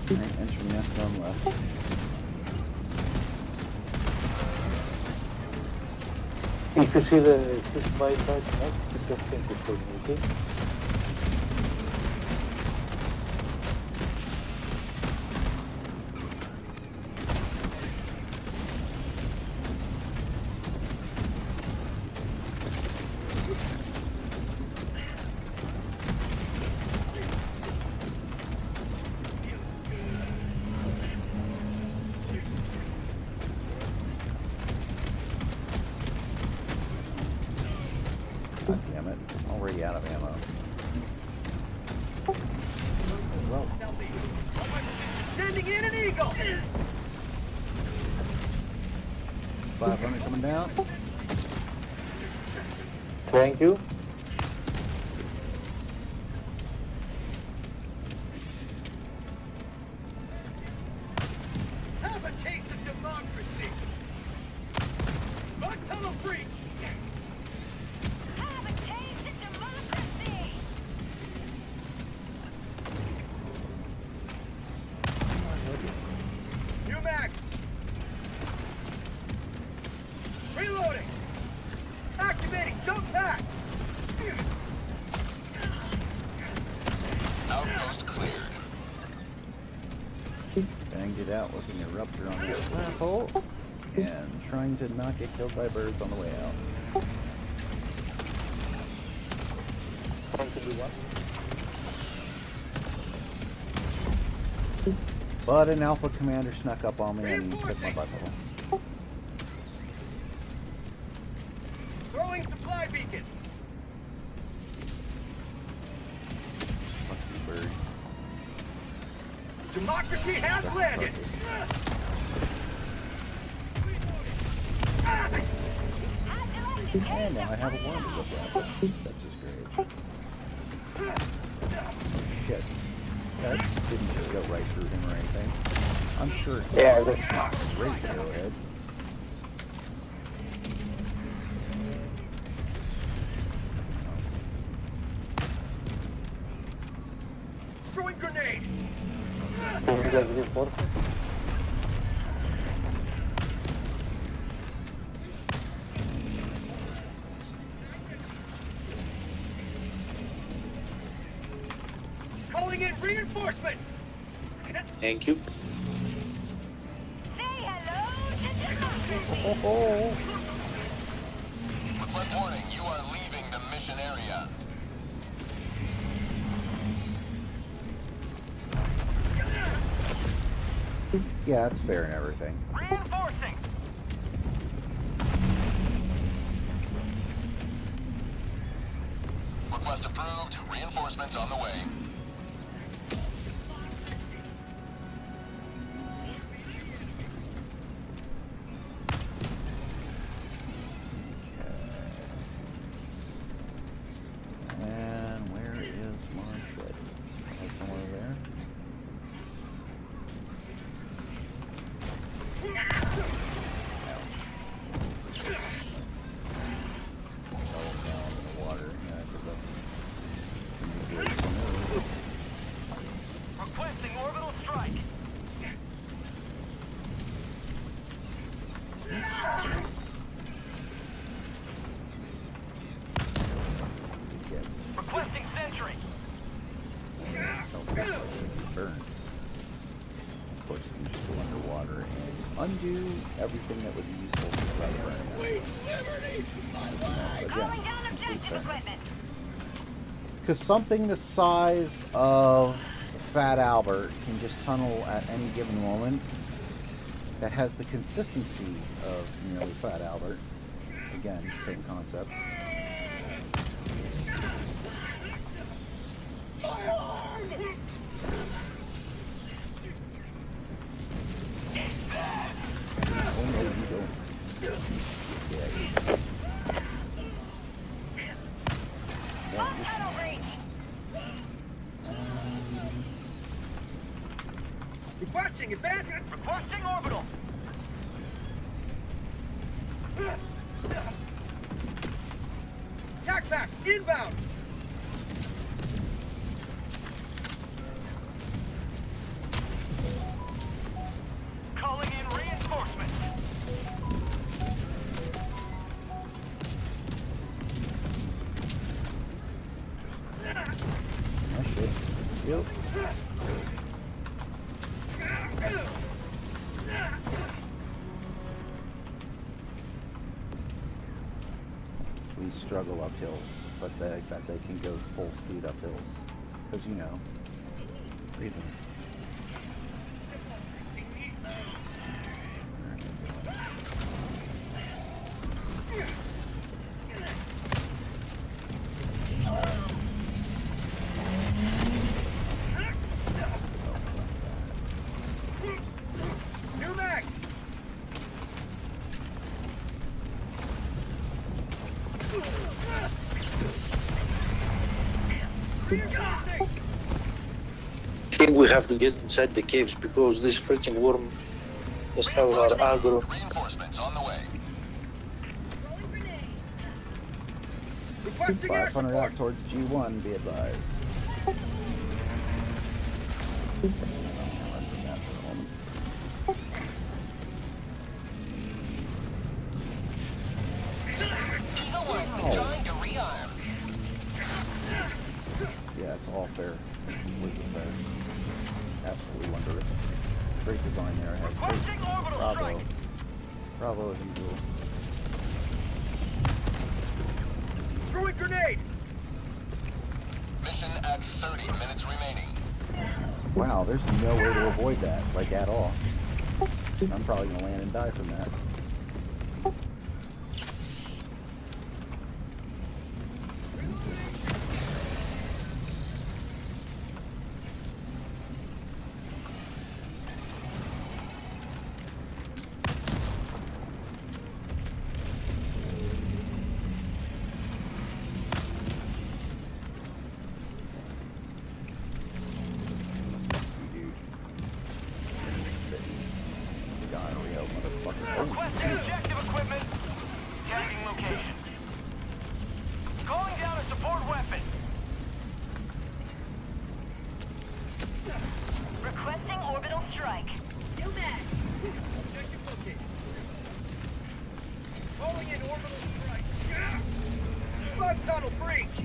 Alright, entry nest on left. If you see the fish bite right next, you just think it's for me, okay? God damn it. Already out of ammo. Well, Sending in an eagle. 500 coming down. Thank you. Have a taste of democracy. Bug tunnel breach. Have a taste of democracy. New mag. Reloading. Activating jump pack. Outpost cleared. Banged it out, looking a rupture on that flap hole. And trying to not get killed by birds on the way out. Trying to do what? But an alpha commander snuck up on me and took my buckle. Throwing supply beacon. Fuck you, bird. Democracy has landed. And now I have a worm to look at. That's just great. Oh, shit. That didn't just go right through him or anything. I'm sure he Yeah, was that's not great to go ahead. Throwing grenade. Can you guys reinforce? Thank you. Say hello to democracy. Request warning, you are leaving the mission area. Yeah, that's fair and everything. Reinforcing. Request approved. Reinforcements on the way. And where is my ship? Oh, somewhere there. Fell down in the water. Yeah, 'cause that's good for me. Requesting orbital strike. Good get. Requesting sentry. Don't get burned. Of course, you can just go underwater and undo everything that would be useful to try to burn it. Calling down objective equipment. Because something the size of Fat Albert can just tunnel at any given moment that has the consistency of, you know, Fat Albert. Again, same concept. Oh no, you don't. Yeah, you Bomb tunnel breach. Requesting advancement. Requesting orbital. Tac pack inbound. Calling in reinforcements. that shit. Yep. We struggle up hills, but the fact they can go full speed up hills. Because, you know, reasons. New mag. I think we have to get inside the caves because this freaking worm just have our aggro. Reinforcements on the way. Requesting air 500 support. out towards G1, be advised. Trying to rearm. Yeah, it's all fair. Completely fair. Absolutely wondrous. Great design there. Had Requesting great, orbital bravo. strike. Bravo as usual. Throwing grenade. Mission at 30 minutes remaining. Wow, there's no way to avoid that, like at all. I'm probably gonna land and die from that. Gonorrhea, motherfucker. Requesting objective equipment. Tagging location. Calling down a support weapon. Requesting orbital strike. New mag. Objective located. Calling in orbital strike. Bug tunnel breach.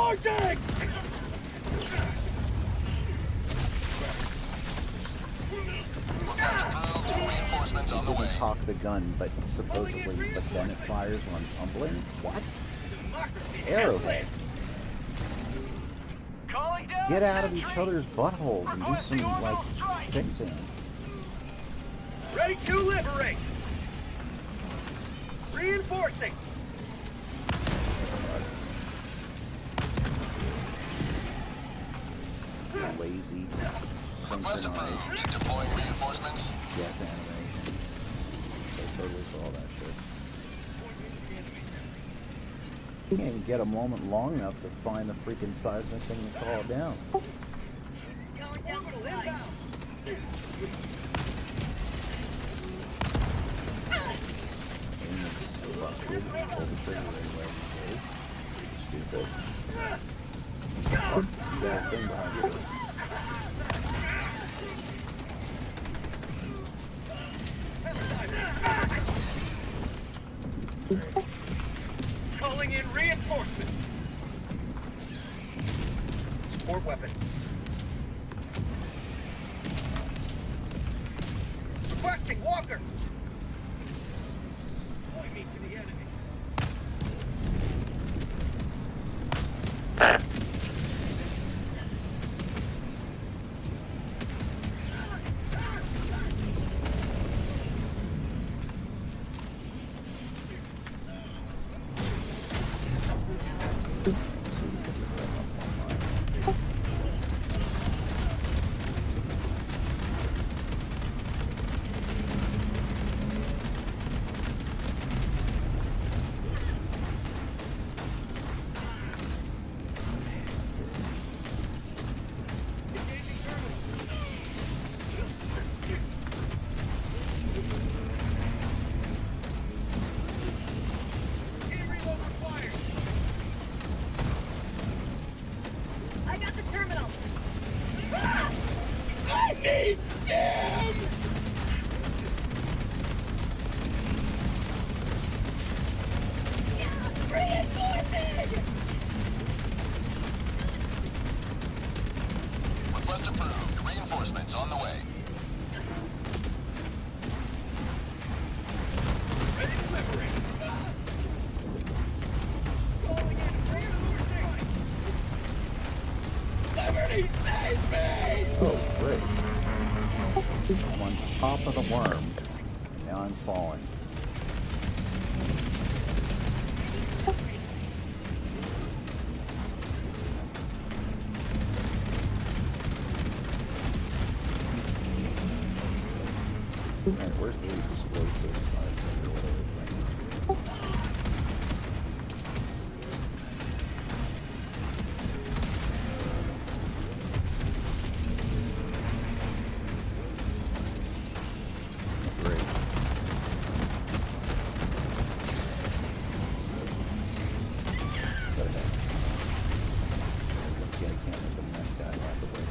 Reinforcing! Request approved. Reinforcements on the You way. can cock the gun, but supposedly, but then it fires when tumbling? What? Arrowhead. Calling down Get out of sentry. each other's buttholes and do Requesting some, orbital like, strike. fixing. Ready to liberate. Reinforcing. Lazy, Request synchronized approved. Deploying reinforcements. death animation. They totally saw that shit. You can't even get a moment long enough to find the freaking seismic thing to call it down. Going down the line. Aim is busted. Pull the trigger anyway. Stupid. Oh, you got a thing behind you. Calling in reinforcements. Support weapon. Requesting walker. Point me to the enemy. I got the terminal. I need stim! Reinforcing! Request approved. Reinforcements on the way. Ready to liberate. Calling in reinforcing. Liberty, save me! Oh, great. I'm on top of the worm. Now I'm falling. Alright, where's the explosive side or whatever thing? Great. Got it. Yeah, I can't let the next guy out the way.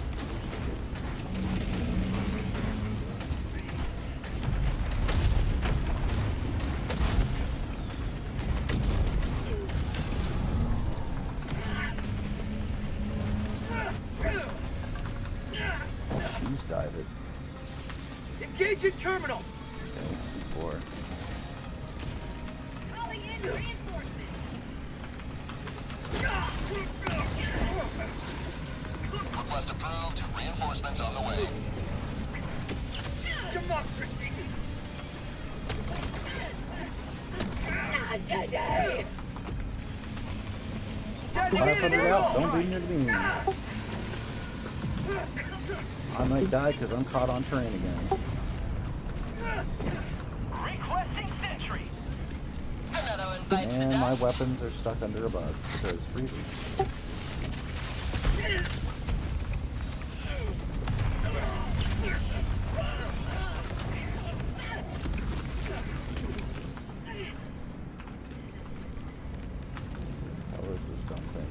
She's diving. Engaging terminal. Okay, C4. Calling in reinforcements. Request approved. Reinforcements on the way. Democracy. Not today. Fire from it out. Don't be near the beam. I might die because I'm caught on terrain again. Requesting sentry. Another invite to the And my dust. weapons are stuck under a bug, so it's freezing. How is this dumb thing?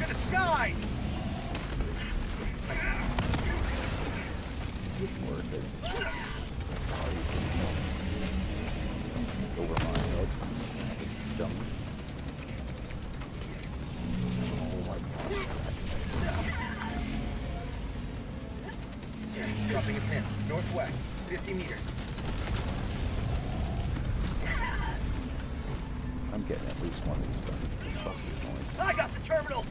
To the sky. Over my head. Dumb. Oh my god. Dropping a pin. Northwest. 50 meters. I'm getting at least one of these done. This fucking noise. I got the terminal!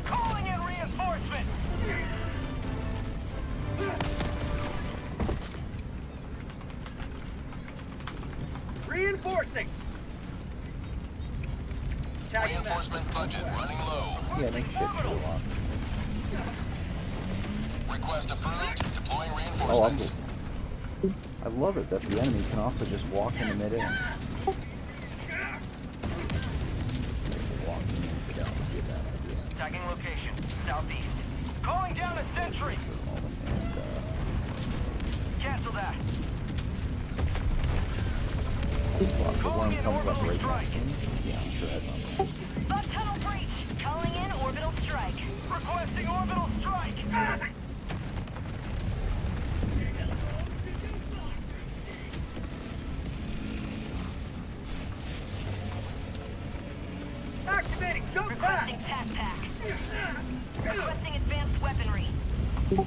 Calling in reinforcements! Reinforcing! Tagging that. Reinforcement budget running low. Yeah, make shit go on. Request approved. Deploying Oh, I'm reinforcements. good. I love it that the enemy can also just walk in the mid-air. Walking in down would be a bad idea. Tagging location. Southeast. Calling down a sentry! For the moment, and, Cancel that. fuck, the worm comes up right next to me. Yeah, I'm sure that's not Bug tunnel breach. Calling in orbital strike. Requesting orbital strike! Activating jump Requesting pack! tac pack. Requesting advanced weaponry. Where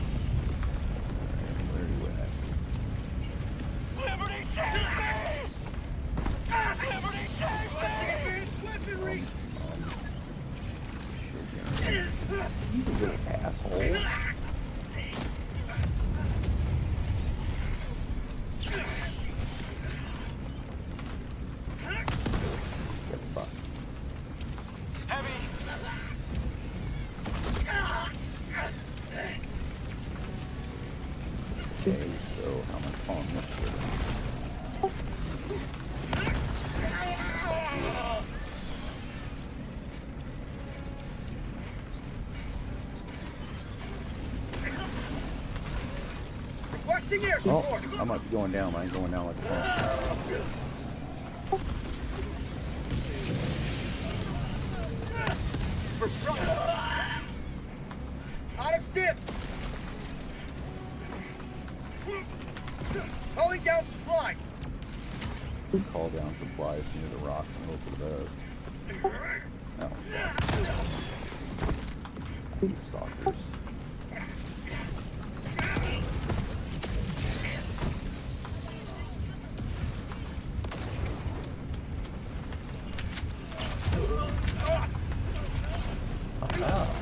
are you at? Liberty save me! Liberty save me! Advanced weaponry! You little asshole. Get fucked. Heavy! Okay, so how much fun this shit? Requesting air Oh, support! I might be going down. I ain't going down like that. For front! Out of stimps! Calling down supplies! Call down supplies near the rocks and hope for the best. No. Stalkers.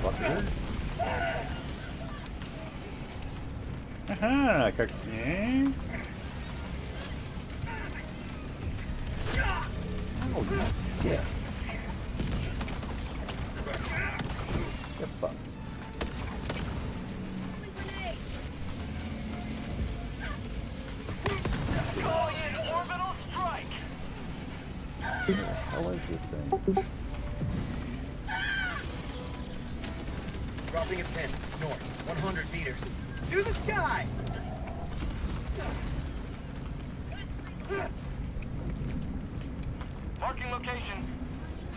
Fucker. Aha, yeah. Oh, you dick. Get fucked. Calling in orbital strike! Where the hell is this thing? Dropping a pin. North. 100 meters. To the sky! Marking location.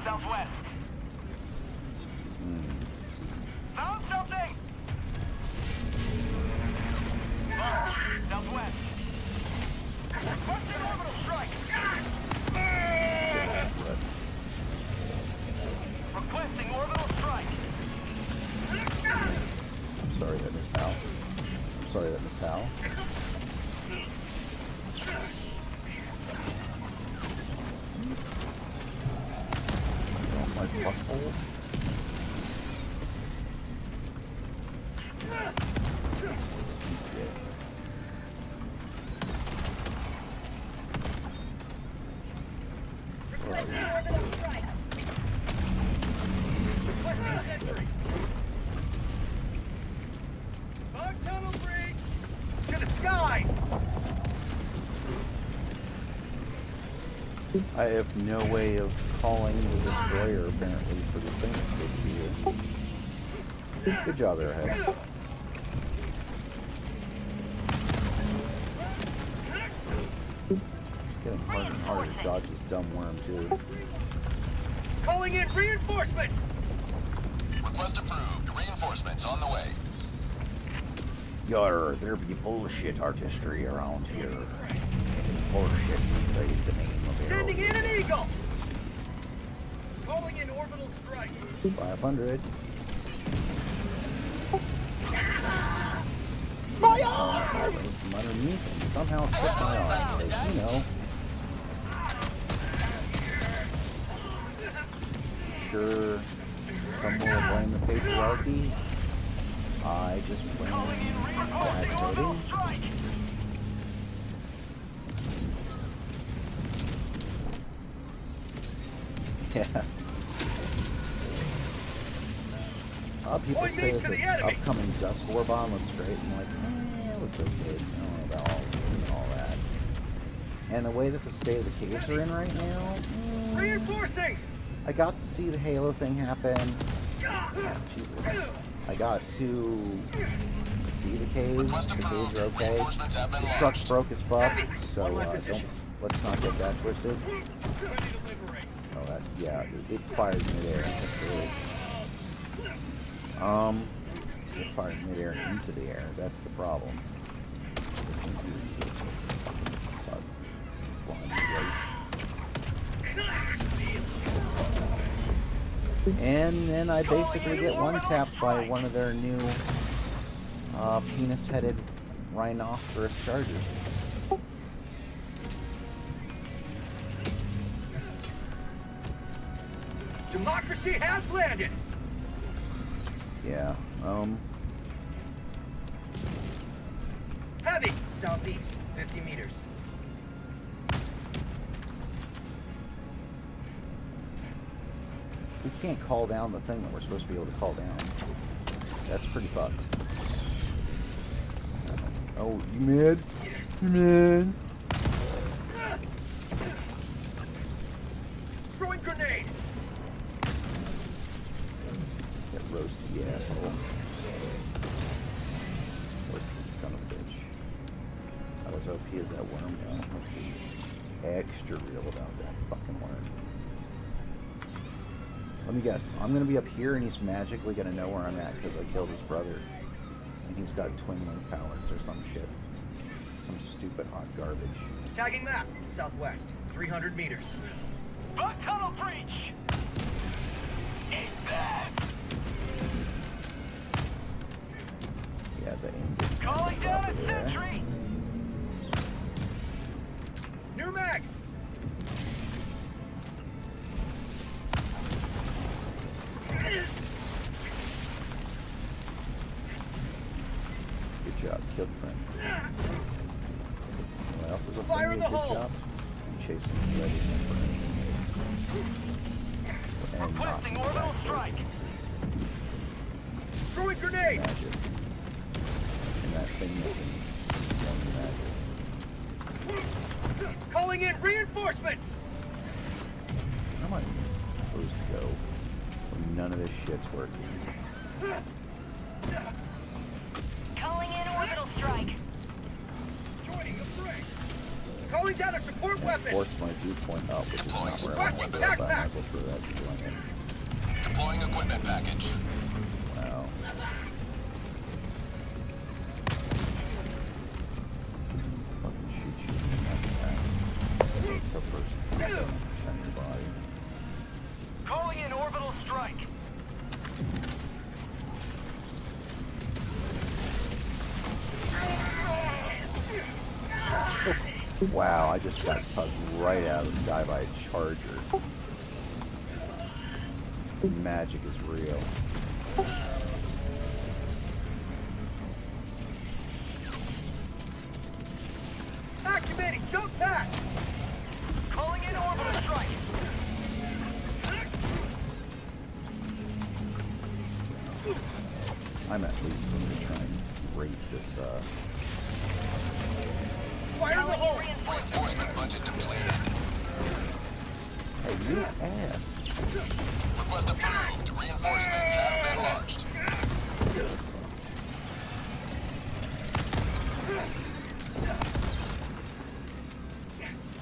Southwest. Found something! Southwest. Requesting orbital strike! Requesting orbital strike! I'm sorry that missed Hal. I'm sorry that missed Hal. Off my butthole. Requesting orbital strike. Requesting sentry! Bug tunnel breach! To the sky! I have no way of calling the destroyer apparently for this thing that's supposed to be here. Good job, Airhead. Getting harder and harder to dodge this dumb worm too. Calling in reinforcements! Request approved. Reinforcements on the way. There be bullshit artistry around here. It's bullshit to say the name of it. Sending in an eagle! Calling in orbital strike. 500. My arm! From underneath and somehow took my arm. Because, you know. Sure, some will blame the patriarchy. I just blame bad coding. Yeah. People say that the upcoming Dust War bomb looks great. I'm like, it looks okay. I don't know about all that. And the way that the state of the caves are in right now, Reinforcing! I got to see the Halo thing happen. Oh, Jesus. I got to see the caves. The caves are okay. The truck's broke as fuck, so let's not get that twisted. Oh, that, yeah, it fired midair. That's really... It fired midair into the air. That's the problem. And then I basically get one-tapped by one of their new penis-headed rhinoceros chargers. Democracy has landed! Yeah, Heavy! Southeast, 50 meters. we can't call down the thing that we're supposed to be able to call down. That's pretty fucked. Oh, you mad? You mad? Throwing grenade! That roasty asshole. What son of a bitch. How was OP as that worm? No, let's be extra real about that fucking worm. Let me guess. I'm gonna be up here and he's magically gonna know where I'm at because I killed his brother. And he's got twin link powers or some shit. Some stupid hot garbage. Tagging map, southwest, 300 meters. Bug tunnel breach! Eat that! Yeah, the aim. Calling down a sentry! New mag! Good job, killed friend. What else is a Fire in the good hole! job? I'm chasing the ready and Requesting orbital strike! Throwing grenade! magic. And that thing missing. Magic. Calling in reinforcements! How am I supposed to go when none of this shit's working? Calling in orbital strike. Joining a break! Calling down a support weapon! Force my viewpoint up, which is not where I want to go, but I might as well throw that to join in. Deploying equipment package. Wow. Fucking shoot you from that. So first, send your body. Calling in orbital strike! Wow, I just got tugged right out of the sky by a charger. Magic is real. Activating jump pack! Calling in orbital strike! I'm at least going to try and rape this, Fire in the hole! Reinforcement budget depleted. Hey, you ass. Request approved. Reinforcements have been launched.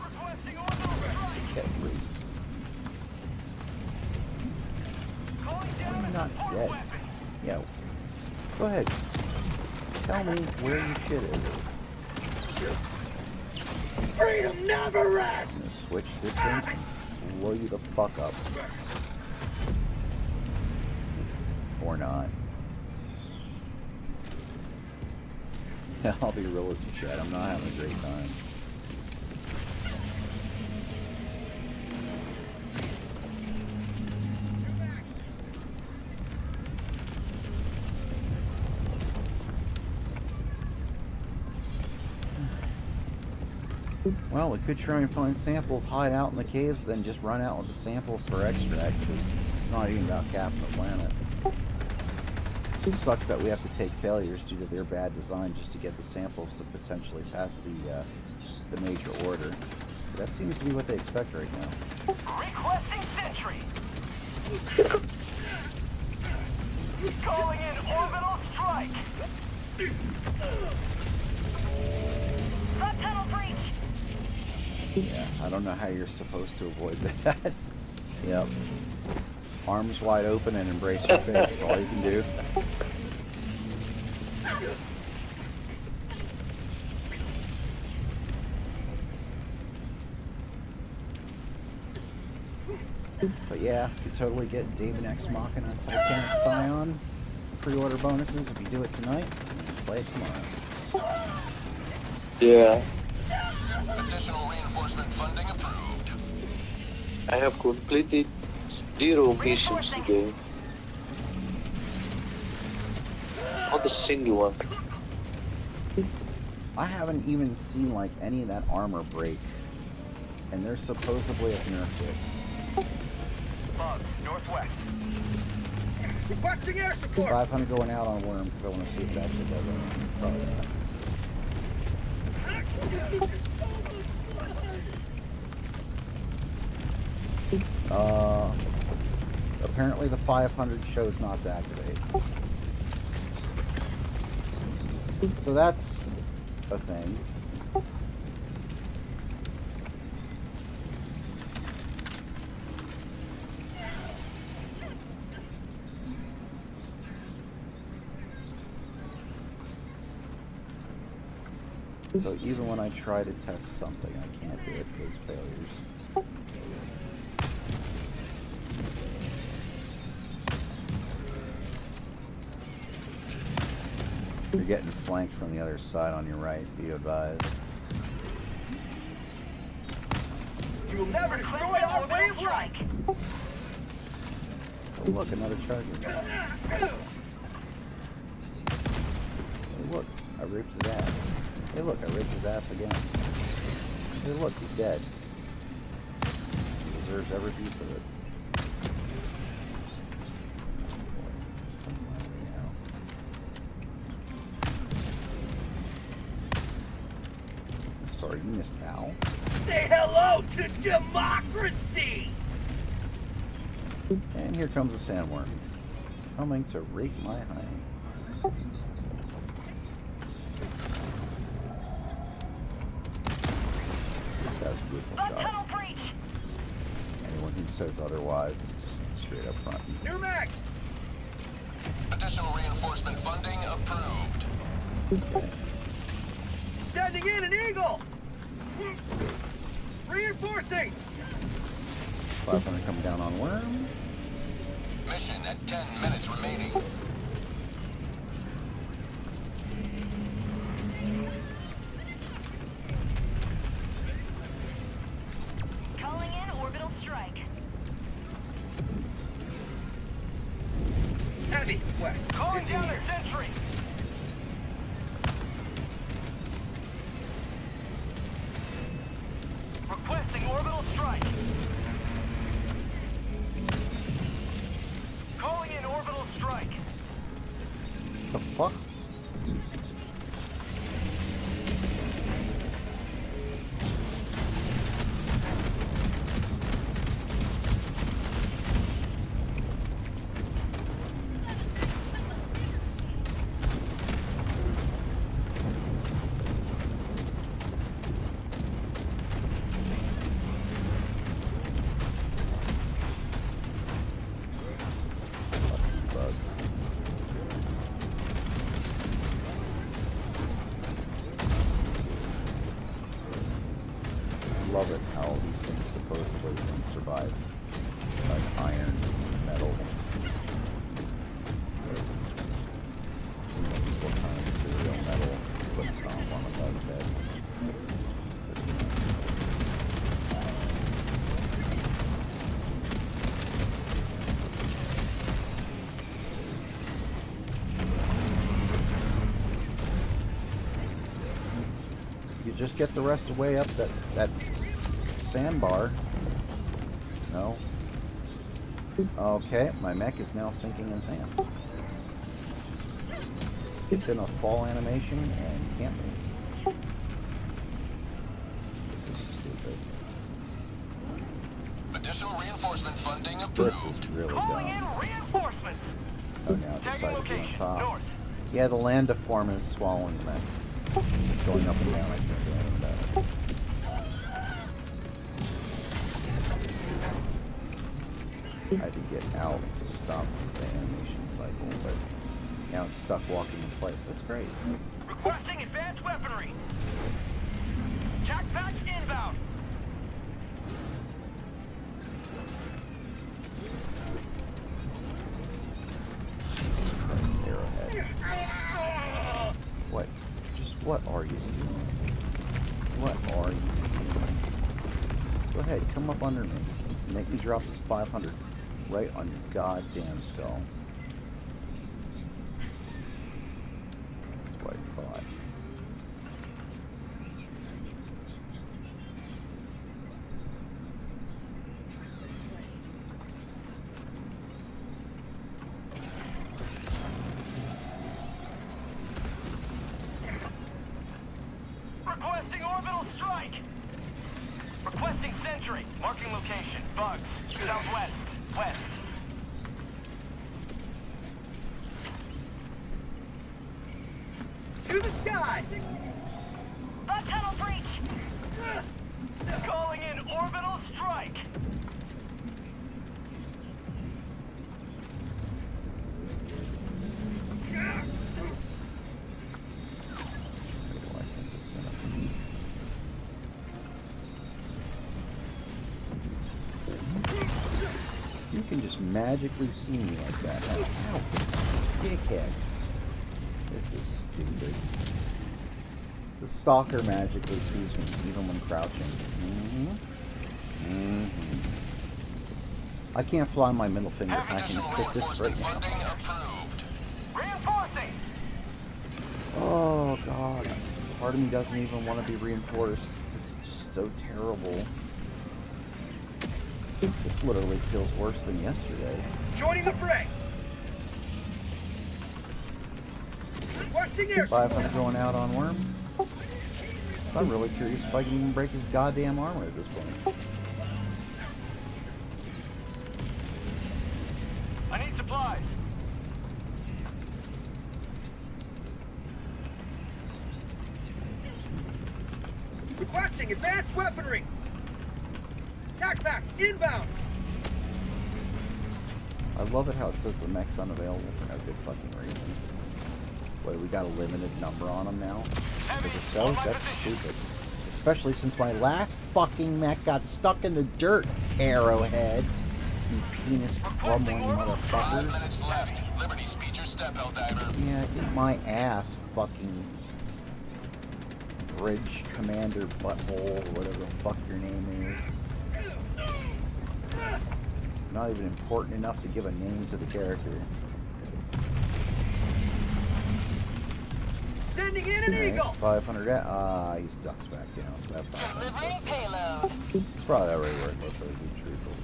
Requesting orbital strike! Get free. Calling down I'm a not support dead. weapon! Yeah. Go ahead. tell me where your shit is. Freedom never I'm rests! gonna switch distance and blow you the fuck up. Or not. I'll be real with you, Chad. I'm not having a great time. Well, we could try and find samples, hide out in the caves, then just run out with the samples for extract, because it's not even about capping the planet. It sucks that we have to take failures due to their bad design just to get the samples to potentially pass the major order. But that seems to be what they expect right now. Requesting sentry! Calling in orbital strike! Front tunnel breach! Yeah, I don't know how you're supposed to avoid that. Yep. Arms wide open and embrace your fate. That's all you can do. But yeah, you could totally get David X Machina and Titanic Scion pre-order bonuses if you do it tonight and play it tomorrow. Yeah, Additional reinforcement funding approved. I have completed 0 missions today. Not a single one. I haven't even seen like any of that armor break, and they're supposedly have nerfed it. Bugs, northwest. Requesting air support! 500 going out on Worm because I want to see if it actually does anything. Probably not. Apparently the 500 shows not to activate. So that's a thing. So even when I try to test something, I can't do it because failures. You're getting flanked from the other side on your right, be advised. You will never destroy our way of life! Oh look, another charger. Hey look, I raped his ass. Hey look, I raped his ass again. Hey look, he's dead. He deserves every piece of it. Sorry, you missed Al. Say hello to democracy! And here comes a sandworm. Coming to rape my honey. That was a beautiful Front shot. tunnel breach! Anyone who says otherwise is just straight up front. New mag! Additional reinforcement funding approved. Okay. Sending in an eagle! Reinforcing! 500 coming down on Worm. Mission at 10 minutes remaining. Calling in orbital strike. Heavy, west. Calling down a sentry! Requesting orbital strike. Calling in orbital strike. The fuck? love it how these things supposedly can survive an iron metal. What kind of material metal puts on one of those heads? You just get the rest of the way up that sandbar. No. Okay, my mech is now sinking in sand. It's in a fall animation and can't move. This is stupid. Additional reinforcement funding This approved. is really Calling dumb. in reinforcements. Oh, now it Tagging decided to be on location, top. north. Yeah, the land deform is swallowing the mech. It's going up and down, I can't do anything about it. I had to get out to stop the animation cycle, but now it's stuck walking in place. That's great. Requesting advanced weaponry. Tac pack inbound. Arrowhead. What? Just what are you doing? What are you doing? Go ahead, come up under me. Make me drop this 500 right on your goddamn skull. That's what I thought. Requesting orbital strike. Requesting sentry. Marking location. Bugs. Southwest. West. To the sky. A tunnel breach. Calling in orbital strike. You can just magically see me like that. Ow, dickheads. This is stupid. The stalker magically sees me, even when crouching. I can't fly my middle finger. I can hit this right now. Funding approved. Reinforcing. Oh, God. Part of me doesn't even want to be reinforced. This is just so terrible. This literally feels worse than yesterday. Joining the fray. Requesting air 500 going out on Worm. So I'm really curious if I can even break his goddamn armor at this point. I need supplies. Requesting advanced weaponry. Tac pack inbound. I love it how it says the mech's unavailable for no good fucking reason. Wait, we got a limited number on them now? For the cells? That's stupid. Especially since my last fucking mech got stuck in the dirt, Arrowhead. You penis crumbling 5 motherfuckers. minutes left. Liberty speed your step, Helldiver. Yeah, eat my ass, fucking Bridge Commander Butthole, or whatever the fuck your name is. Not even important enough to give a name to the character. Sending in an eagle. 500. He's ducks back down. So that Delivering payload. it's probably already worthless, so to be truthful.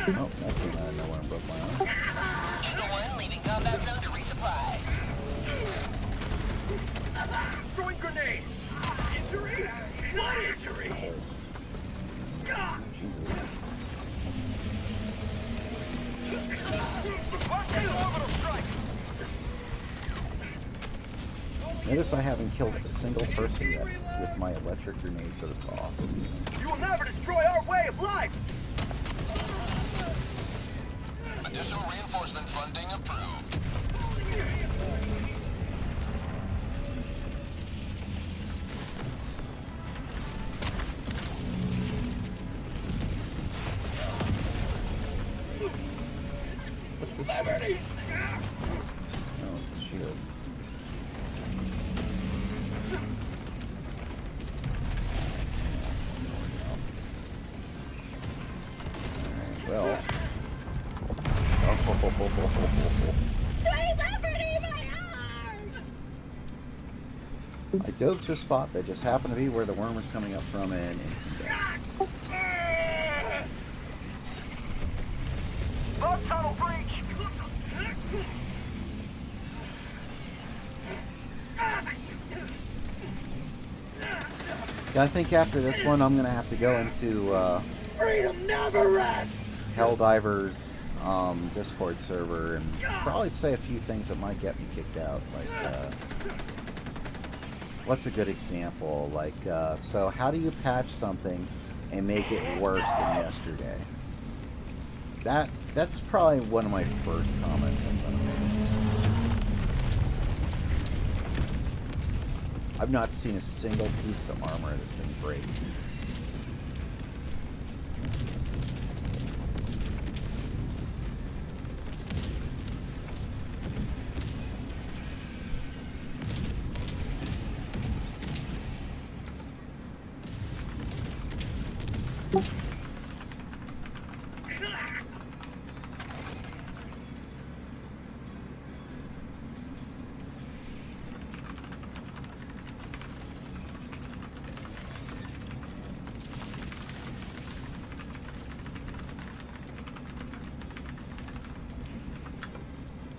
Oh, that came out of nowhere and broke my arm. Eagle 1 leaving combat zone to resupply. Throwing grenade. Injury. Not injury. Jesus. Requesting orbital strike. Notice I haven't killed a single person yet with my electric grenades, so it's awesome. You will never destroy our way of life. Additional reinforcement funding approved. good. Alright, well. Sweet liberty, my arm! I dove to a spot that just happened to be where the worm was coming up from and instant death. Bug tunnel breach! Yeah, I think after this one I'm gonna have to go into Freedom never rests! HELLDIVERS Discord server and probably say a few things that might get me kicked out. Like, what's a good example? Like, so how do you patch something and make it worse than yesterday? That's probably one of my first comments I'm gonna make. I've not seen a single piece of armor in this thing break.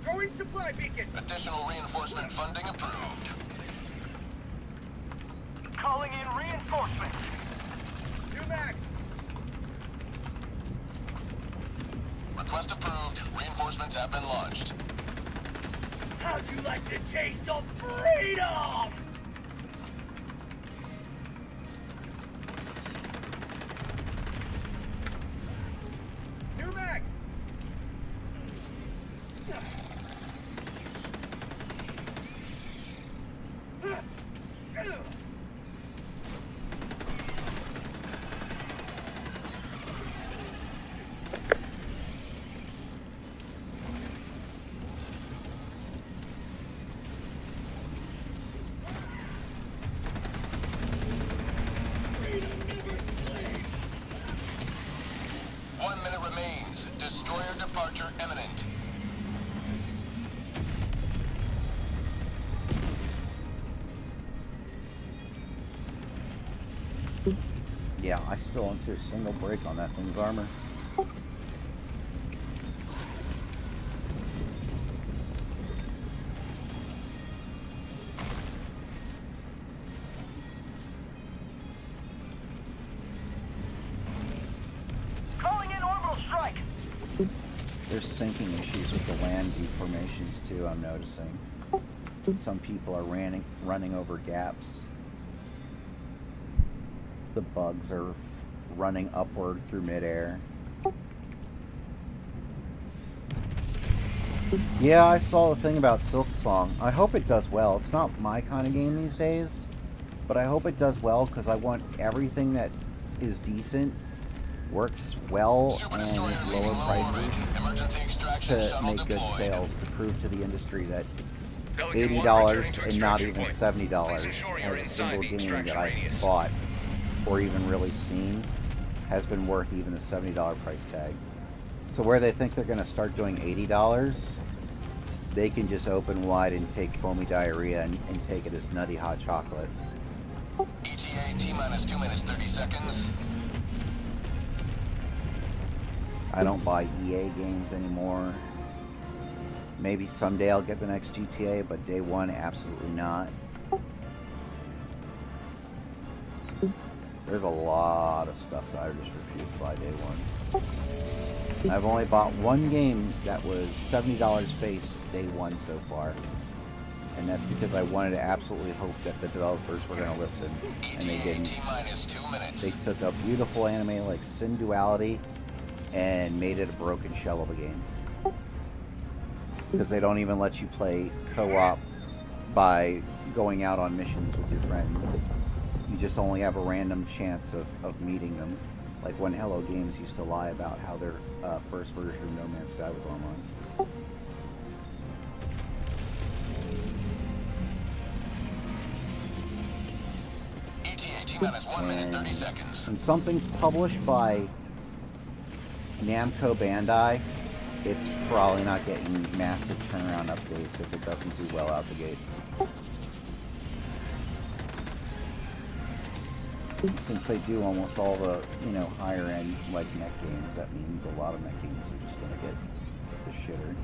Throwing supply beacon! Additional reinforcement funding approved. Calling in reinforcements! New mag! Request approved. Reinforcements have been launched. How'd you like the taste of freedom? New mag! Freedom never sleeps! 1 minute remains. Destroyer departure imminent. Yeah, I still don't see a single break on that thing's armor. Calling in orbital strike! There's sinking issues with the land deformations too, I'm noticing. Some people are running over gaps. The bugs are running upward through midair. Yeah, I saw the thing about Silksong. I hope it does well. It's not my kind of game these days, but I hope it does well because I want everything that is decent, works well, and lower prices to make good sales, to prove to the industry that $80 and not even $70 as a single game that I've bought or even really seen has been worth even the $70 price tag. So where they think they're going to start doing $80, they can just open wide and take foamy diarrhea and take it as nutty hot chocolate. ETA T-minus 2 minutes 30 seconds. I don't buy EA games anymore. Maybe someday I'll get the next GTA, but day one, absolutely not. There's a lot of stuff that I just refuse to buy day one. I've only bought one game that was $70 base day one so far. And that's because I wanted to absolutely hope that the developers were going to listen. And they didn't. T-minus 2 minutes. They took a beautiful anime like Sin Duality and made it a broken shell of a game. Because they don't even let you play co-op by going out on missions with your friends. You just only have a random chance of meeting them. Like when Hello Games used to lie about how their first version of No Man's Sky was online. T-minus 1 minute, 30 seconds. When something's published by Namco Bandai, it's probably not getting massive turnaround updates if it doesn't do well out the gate. Since they do almost all the, you know, higher end like mech games, that means a lot of mech games are just gonna get the shitter.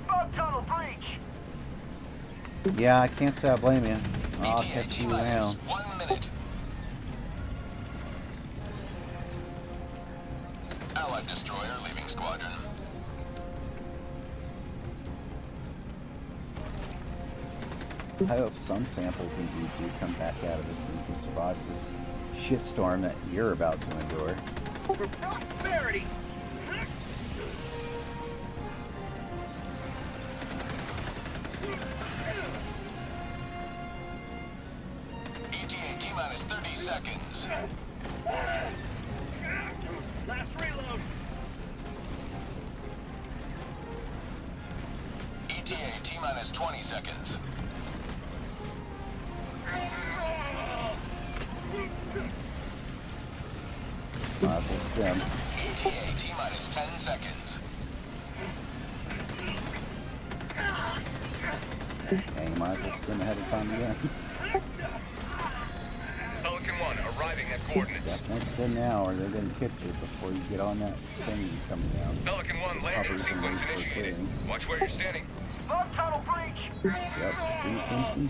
Bug tunnel breach! Yeah, I can't say I blame you. I'll catch you now. 1 minute. Allied destroyer leaving squadron. I hope some samples indeed do come back out of this and can survive this shitstorm that you're about to endure. For prosperity! ETA T-minus 30 seconds. Last reload! ETA T-minus 20 seconds. Might as well stem. ETA T-minus 10 seconds. And you might as well stem ahead of time again. Pelican 1 arriving at coordinates. Definitely stem now or they're gonna kick you before you get on that thing coming down. Pelican 1 landing Probably sequence some reach for initiated. clearing. Watch where you're standing. Bug tunnel breach! Yep, stem.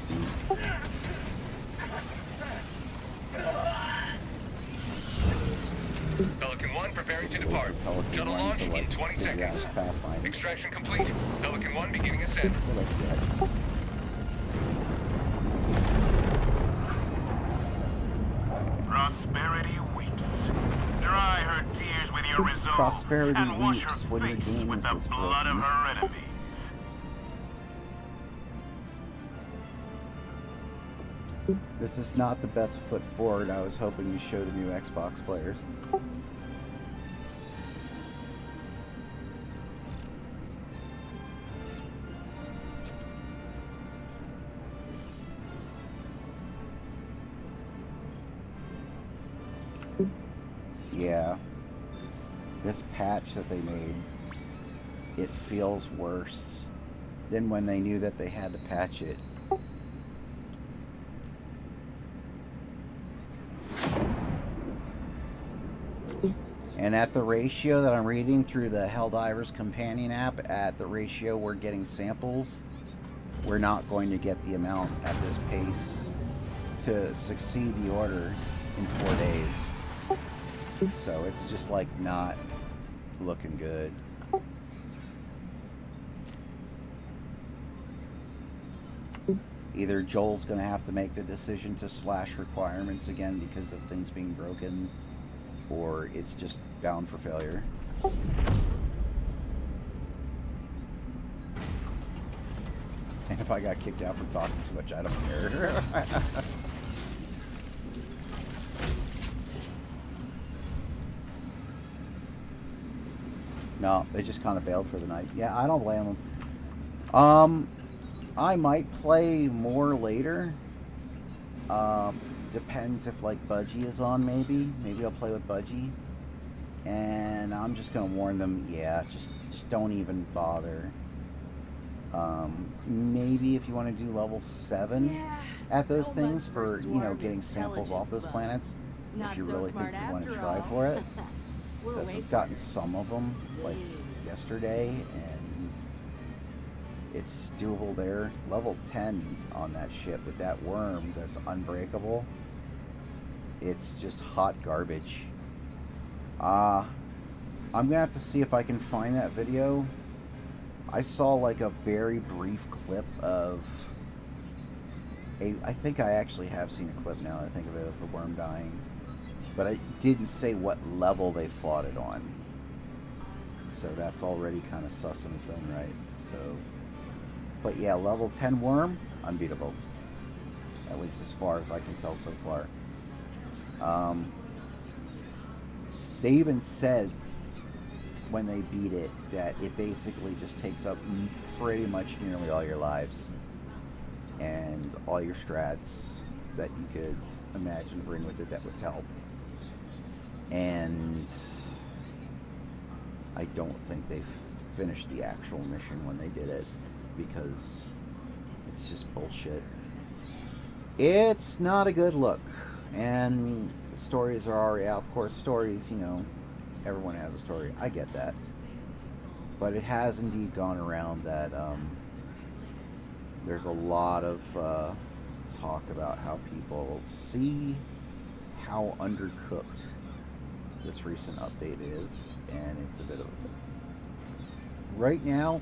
Pelican 1 preparing to depart. Pelican Shuttle 1 launch to, like, in 20 figure out seconds. pathfinding. Extraction complete. Pelican 1 beginning ascent. Feel like that. Prosperity weeps. Dry her tears with your resolve. Prosperity and wash weeps her when your face game with is the this blood of broken. her enemies. This is not the best foot forward I was hoping to show to new Xbox players. Yeah. This patch that they made, it feels worse than when they knew that they had to patch it. And at the ratio that I'm reading through the HELLDIVERS companion app, at the ratio we're getting samples, we're not going to get the amount at this pace to succeed the order in 4 days. So it's just like not looking good. Either Joel's going to have to make the decision to slash requirements again because of things being broken, or it's just bound for failure. And if I got kicked out for talking too much, I don't care. No, they just kind of bailed for the night. Yeah, I don't blame them. I might play more later. Depends if like Budgie is on, maybe. Maybe I'll play with Budgie. And I'm just gonna warn them, yeah, just don't even bother. Maybe if you want to do level 7 at those things for, you know, getting samples off those planets, if you really think you want to try for it. Because I've gotten some of them, like yesterday, and it's doable there. Level 10 on that ship with that worm that's unbreakable. It's just hot garbage. I'm gonna have to see if I can find that video. I saw like a very brief clip of I think I actually have seen a clip now that I think of it, of the worm dying. But I didn't say what level they fought it on. So that's already kind of sus in its own right. So, but yeah, level 10 worm, unbeatable. At least as far as I can tell so far. They even said when they beat it that it basically just takes up pretty much nearly all your lives and all your strats that you could imagine bring with it that would help. And I don't think they finished the actual mission when they did it, because it's just bullshit. It's not a good look. And stories are already out. Of course, stories, you know, everyone has a story. I get that. But it has indeed gone around that there's a lot of talk about how people see how undercooked this recent update is, and it's a bit of a... Right now,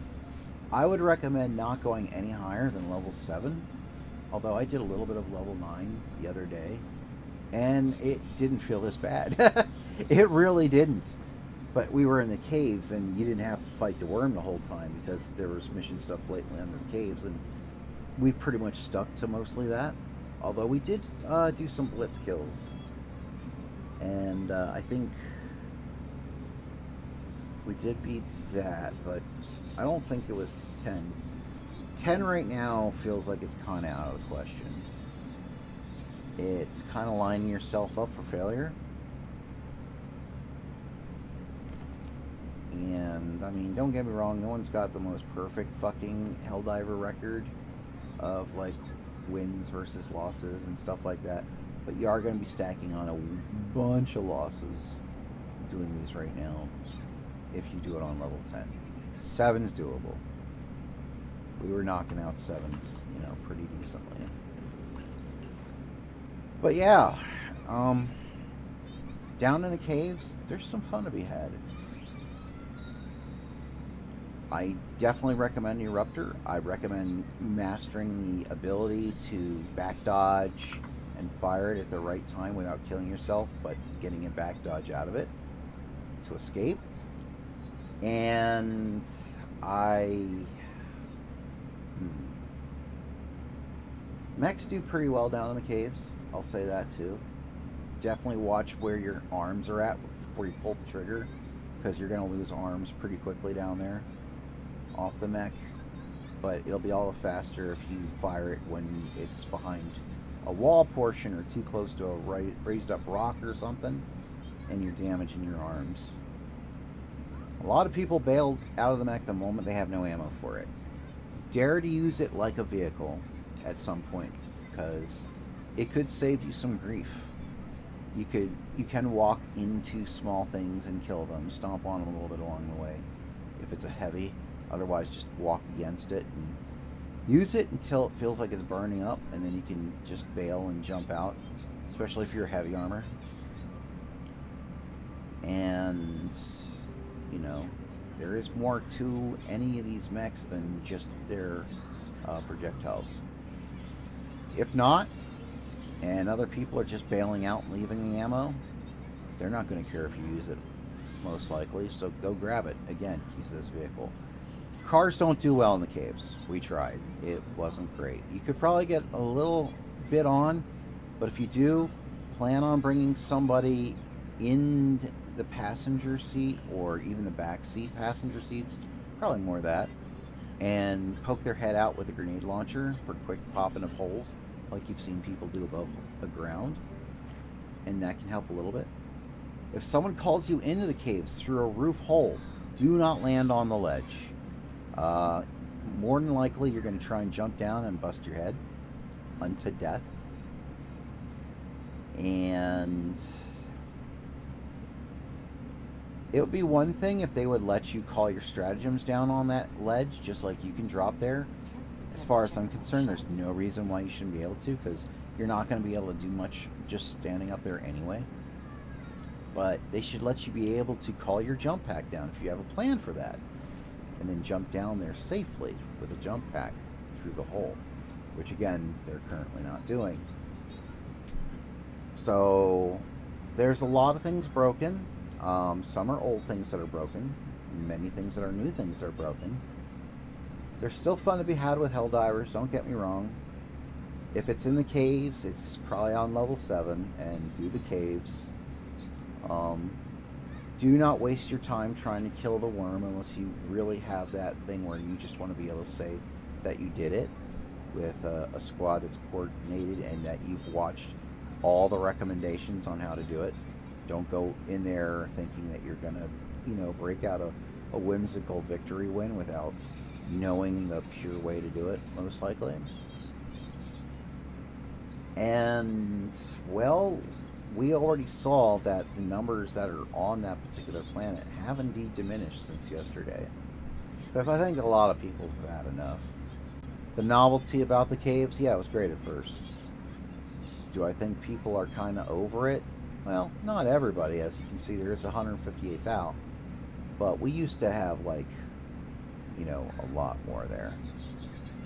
I would recommend not going any higher than level 7, although I did a little bit of level 9 the other day, and it didn't feel this bad. It really didn't. But we were in the caves, and you didn't have to fight the worm the whole time, because there was mission stuff blatantly under the caves, and we pretty much stuck to mostly that. Although we did do some blitz kills. And I think we did beat that, but I don't think it was 10. 10 right now feels like it's kind of out of the question. It's kind of lining yourself up for failure. And, I mean, don't get me wrong, no one's got the most perfect fucking Helldiver record of, like, wins versus losses and stuff like that. But you are going to be stacking on a bunch of losses doing these right now if you do it on level 10. 7's doable. We were knocking out 7s, you know, pretty decently. But yeah, down in the caves, there's some fun to be had. I definitely recommend Eruptor. I recommend mastering the ability to back dodge and fire it at the right time without killing yourself, but getting a back dodge out of it to escape. And mechs do pretty well down in the caves, I'll say that too. Definitely watch where your arms are at before you pull the trigger, because you're going to lose arms pretty quickly down there off the mech. But it'll be all the faster if you fire it when it's behind a wall portion or too close to a raised up rock or something, and you're damaging your arms. A lot of people bail out of the mech the moment they have no ammo for it. Dare to use it like a vehicle at some point, because it could save you some grief. You can walk into small things and kill them, stomp on them a little bit along the way if it's a heavy. Otherwise, just walk against it and use it until it feels like it's burning up, and then you can just bail and jump out, especially if you're heavy armor. And, you know, there is more to any of these mechs than just their projectiles. If not, and other people are just bailing out and leaving the ammo, they're not going to care if you use it, most likely, so go grab it. Again, use this vehicle. Cars don't do well in the caves. We tried. It wasn't great. You could probably get a little bit on, but if you do, plan on bringing somebody in the passenger seat or even the back seat passenger seats, probably more of that, and poke their head out with a grenade launcher for quick popping of holes, like you've seen people do above the ground, and that can help a little bit. If someone calls you into the caves through a roof hole, do not land on the ledge. More than likely, you're going to try and jump down and bust your head unto death. And it would be one thing if they would let you call your stratagems down on that ledge, just like you can drop there. As far as I'm concerned, there's no reason why you shouldn't be able to, because you're not going to be able to do much just standing up there anyway. But they should let you be able to call your jump pack down if you have a plan for that, and then jump down there safely with a jump pack through the hole, which again, they're currently not doing. So there's a lot of things broken. Some are old things that are broken, many things that are new things that are broken. There's still fun to be had with Helldivers, don't get me wrong. If it's in the caves, it's probably on level 7, and do the caves. Do not waste your time trying to kill the worm unless you really have that thing where you just want to be able to say that you did it. with a squad that's coordinated and that you've watched all the recommendations on how to do it. Don't go in there thinking that you're gonna, break out a whimsical victory win without knowing the pure way to do it, most likely. And, well, we already saw that the numbers that are on that particular planet have indeed diminished since yesterday. Because I think a lot of people have had enough. The novelty about the caves, yeah, it was great at first. Do I think people are kind of over it? Well, not everybody. As you can see, there is 158 out. But we used to have, like, a lot more there.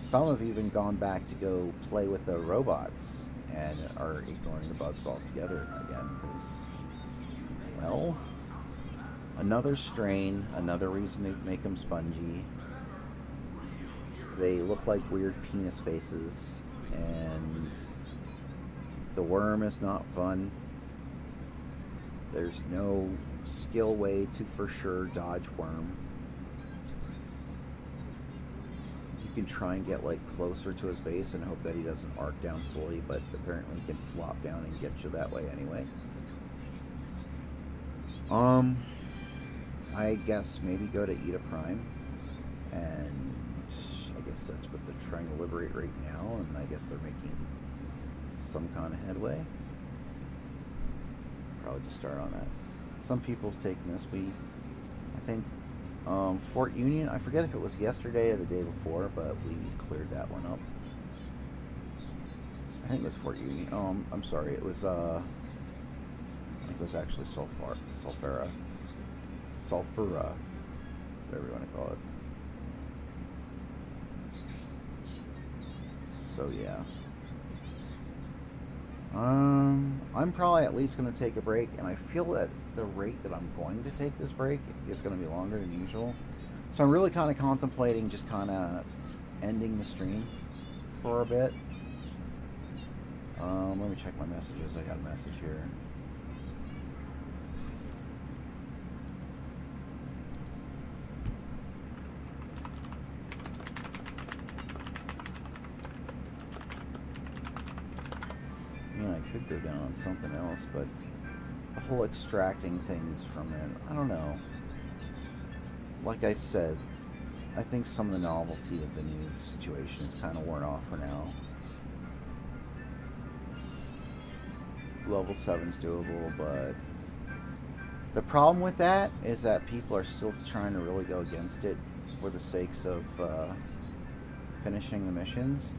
Some have even gone back to go play with the robots and are ignoring the bugs altogether again. Because, well, another strain, another reason to make them spongy. They look like weird penis faces, and the worm is not fun. There's no skill way to for sure dodge worm. You can try and get like closer to his base and hope that he doesn't arc down fully, but apparently he can flop down and get you that way anyway. I guess maybe go to Eta Prime, and I guess that's what they're trying to liberate right now, and I guess they're making some kind of headway. Probably just start on that. Some people have taken this. I think Fort Union, I forget if it was yesterday or the day before, but we cleared that one up. I think it was Fort Union. Oh, I'm sorry. It was, I think it was actually Sulfura, whatever you want to call it. So, yeah. I'm probably at least going to take a break, and I feel that the rate that I'm going to take this break is going to be longer than usual. So I'm really kind of contemplating just kind of ending the stream for a bit. Let me check my messages. I got a message here. I could go down on something else, but the whole extracting things from it, I don't know. Like I said, I think some of the novelty of the new situation is kind of worn off for now. Level 7's doable, but the problem with that is that people are still trying to really go against it for the sakes of finishing the missions.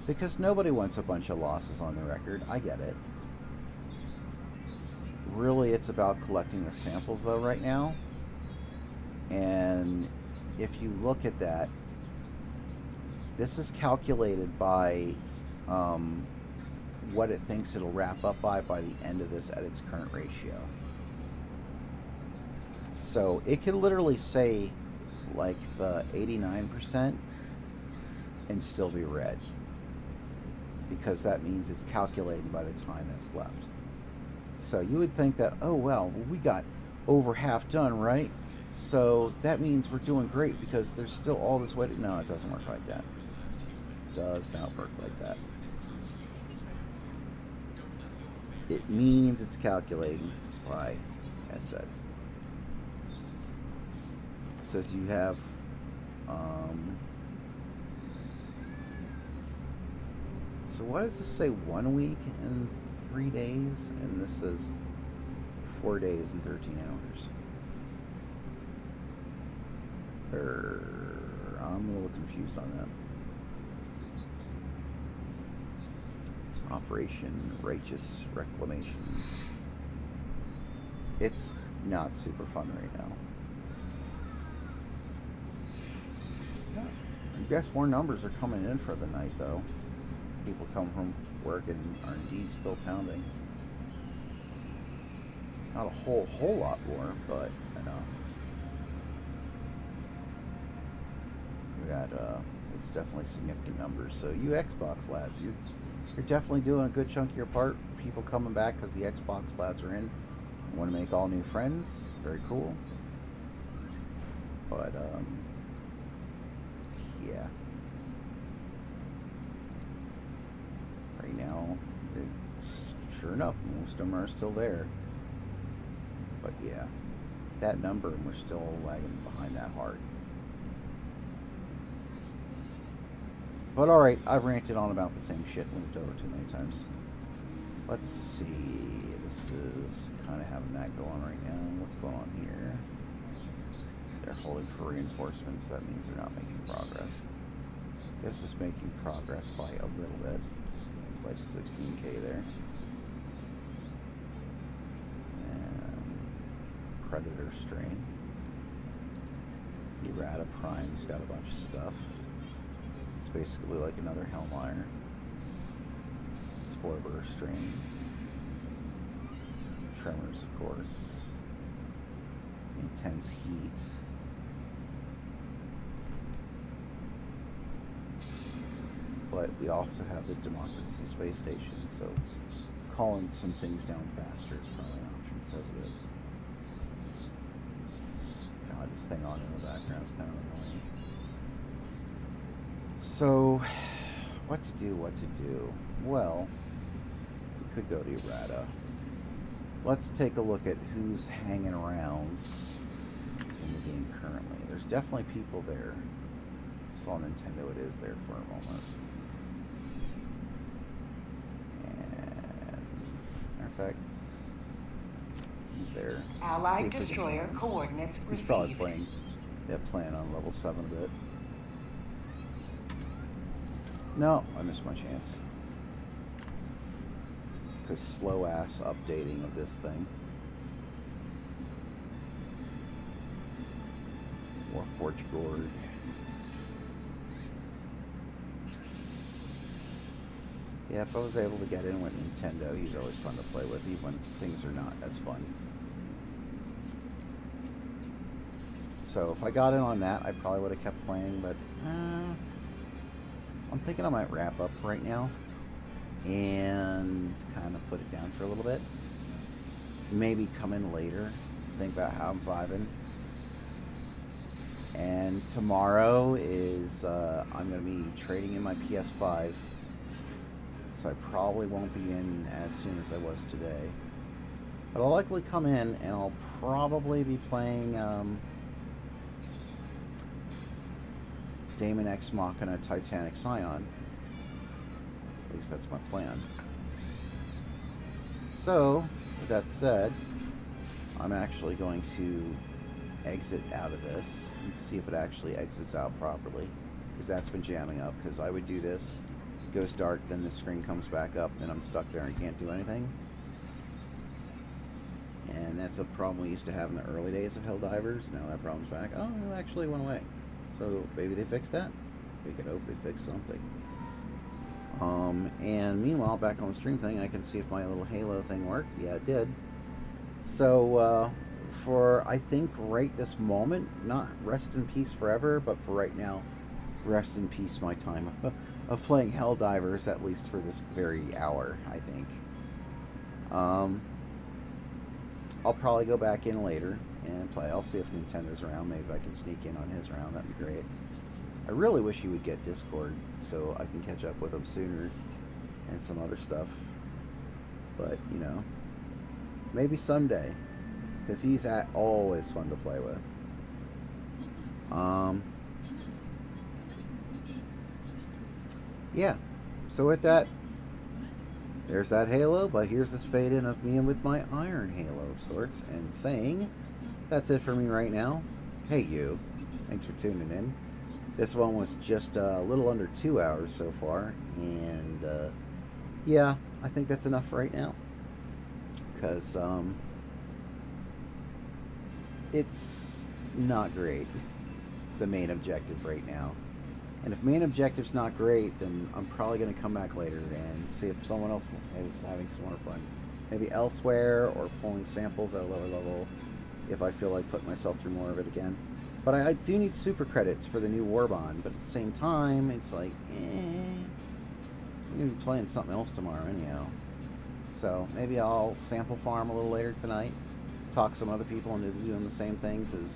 Because nobody wants a bunch of losses on the record. I get it. Really, it's about collecting the samples, though, right now. And if you look at that, this is calculated by what it thinks it'll wrap up by the end of this at its current ratio. So it could literally say, like, the 89% and still be red. Because that means it's calculated by the time that's left. So you would think that, oh well, we got over half done, right? So that means we're doing great because there's still all this way to... No, it doesn't work like that. It does not work like that. It means it's calculating by, as said. It says you have... So what does this say? 1 week and 3 days? And this says 4 days and 13 hours. I'm a little confused on that. Operation Righteous Reclamation. It's not super fun right now. I guess more numbers are coming in for the night, though. People come from work and are indeed still pounding. Not a whole lot more, but enough. We got it's definitely significant numbers. So you Xbox lads, you're definitely doing a good chunk of your part. People coming back because the Xbox lads are in. Want to make all new friends. Very cool. But yeah. Sure enough, most of them are still there. But yeah, that number, and we're still lagging behind that hard. But alright, I've ranted on about the same shit looped over too many times. Let's see, this is kind of having that going right now. What's going on here? They're holding for reinforcements, that means they're not making progress. This is making progress by a little bit. Like 16k there. And Predator Strain. Errata Prime's got a bunch of stuff. It's basically like another Hellmire. Spore Strain. Tremors, of course. Intense Heat. But we also have the Democracy Space Station, so calling some things down faster is probably an option because of it. God, this thing on in the background is kind of annoying. So, what to do? Well, we could go to Errata. Let's take a look at who's hanging around in the game currently. There's definitely people there. Saw Nintendo, it is there for a moment. Matter of fact, he's there. Allied destroyer coordinates received. He's probably playing on level 7 a bit. No, I missed my chance. Because slow ass updating of this thing. Warforged Gourd. Yeah, if I was able to get in with Nintendo, he's always fun to play with, even when things are not as fun. So if I got in on that, I probably would have kept playing, but I'm thinking I might wrap up for right now and kind of put it down for a little bit. Maybe come in later, think about how I'm vibing. And tomorrow is, I'm going to be trading in my PS5. So I probably won't be in as soon as I was today. But I'll likely come in and I'll probably be playing Daemon X Machina Titanic Scion. At least that's my plan. So, with that said, I'm actually going to exit out of this and see if it actually exits out properly. Because that's been jamming up, because I would do this. Goes dark, then the screen comes back up, and I'm stuck there and can't do anything. And that's a problem we used to have in the early days of Helldivers. Now that problem's back. Oh, it actually went away. So maybe they fixed that. We could hope they fixed something. And meanwhile, back on the stream thing, I can see if my little Halo thing worked. Yeah, it did. So for I think right this moment, not rest in peace forever, but for right now, rest in peace my time of playing Helldivers, at least for this very hour, I think. I'll probably go back in later and play. I'll see if Nintendo's around. Maybe I can sneak in on his round. That'd be great. I really wish he would get Discord so I can catch up with him sooner and some other stuff. But, you know, maybe someday. Because he's always fun to play with. Yeah, so with that, there's that Halo, but here's this fade in of me and with my Iron Halo of sorts, and saying, that's it for me right now. Hey you, thanks for tuning in. This one was just a little under 2 hours so far, and yeah, I think that's enough for right now. Because it's not great, the main objective right now. And if main objective's not great, then I'm probably going to come back later and see if someone else is having some more fun. Maybe elsewhere, or pulling samples at a lower level, if I feel like putting myself through more of it again. But I do need super credits for the new Warbond, but at the same time, it's like, I'm going to be playing something else tomorrow anyhow. So maybe I'll sample farm a little later tonight, talk some other people into doing the same thing, because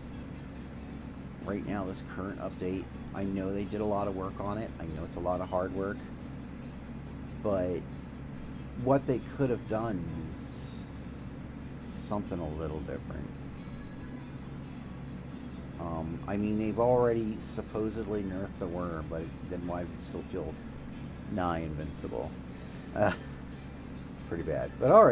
right now, this current update, I know they did a lot of work on it. I know it's a lot of hard work. But what they could have done is something a little different. I mean, they've already supposedly nerfed the worm, but then why does it still feel nigh invincible? It's pretty bad. But alright.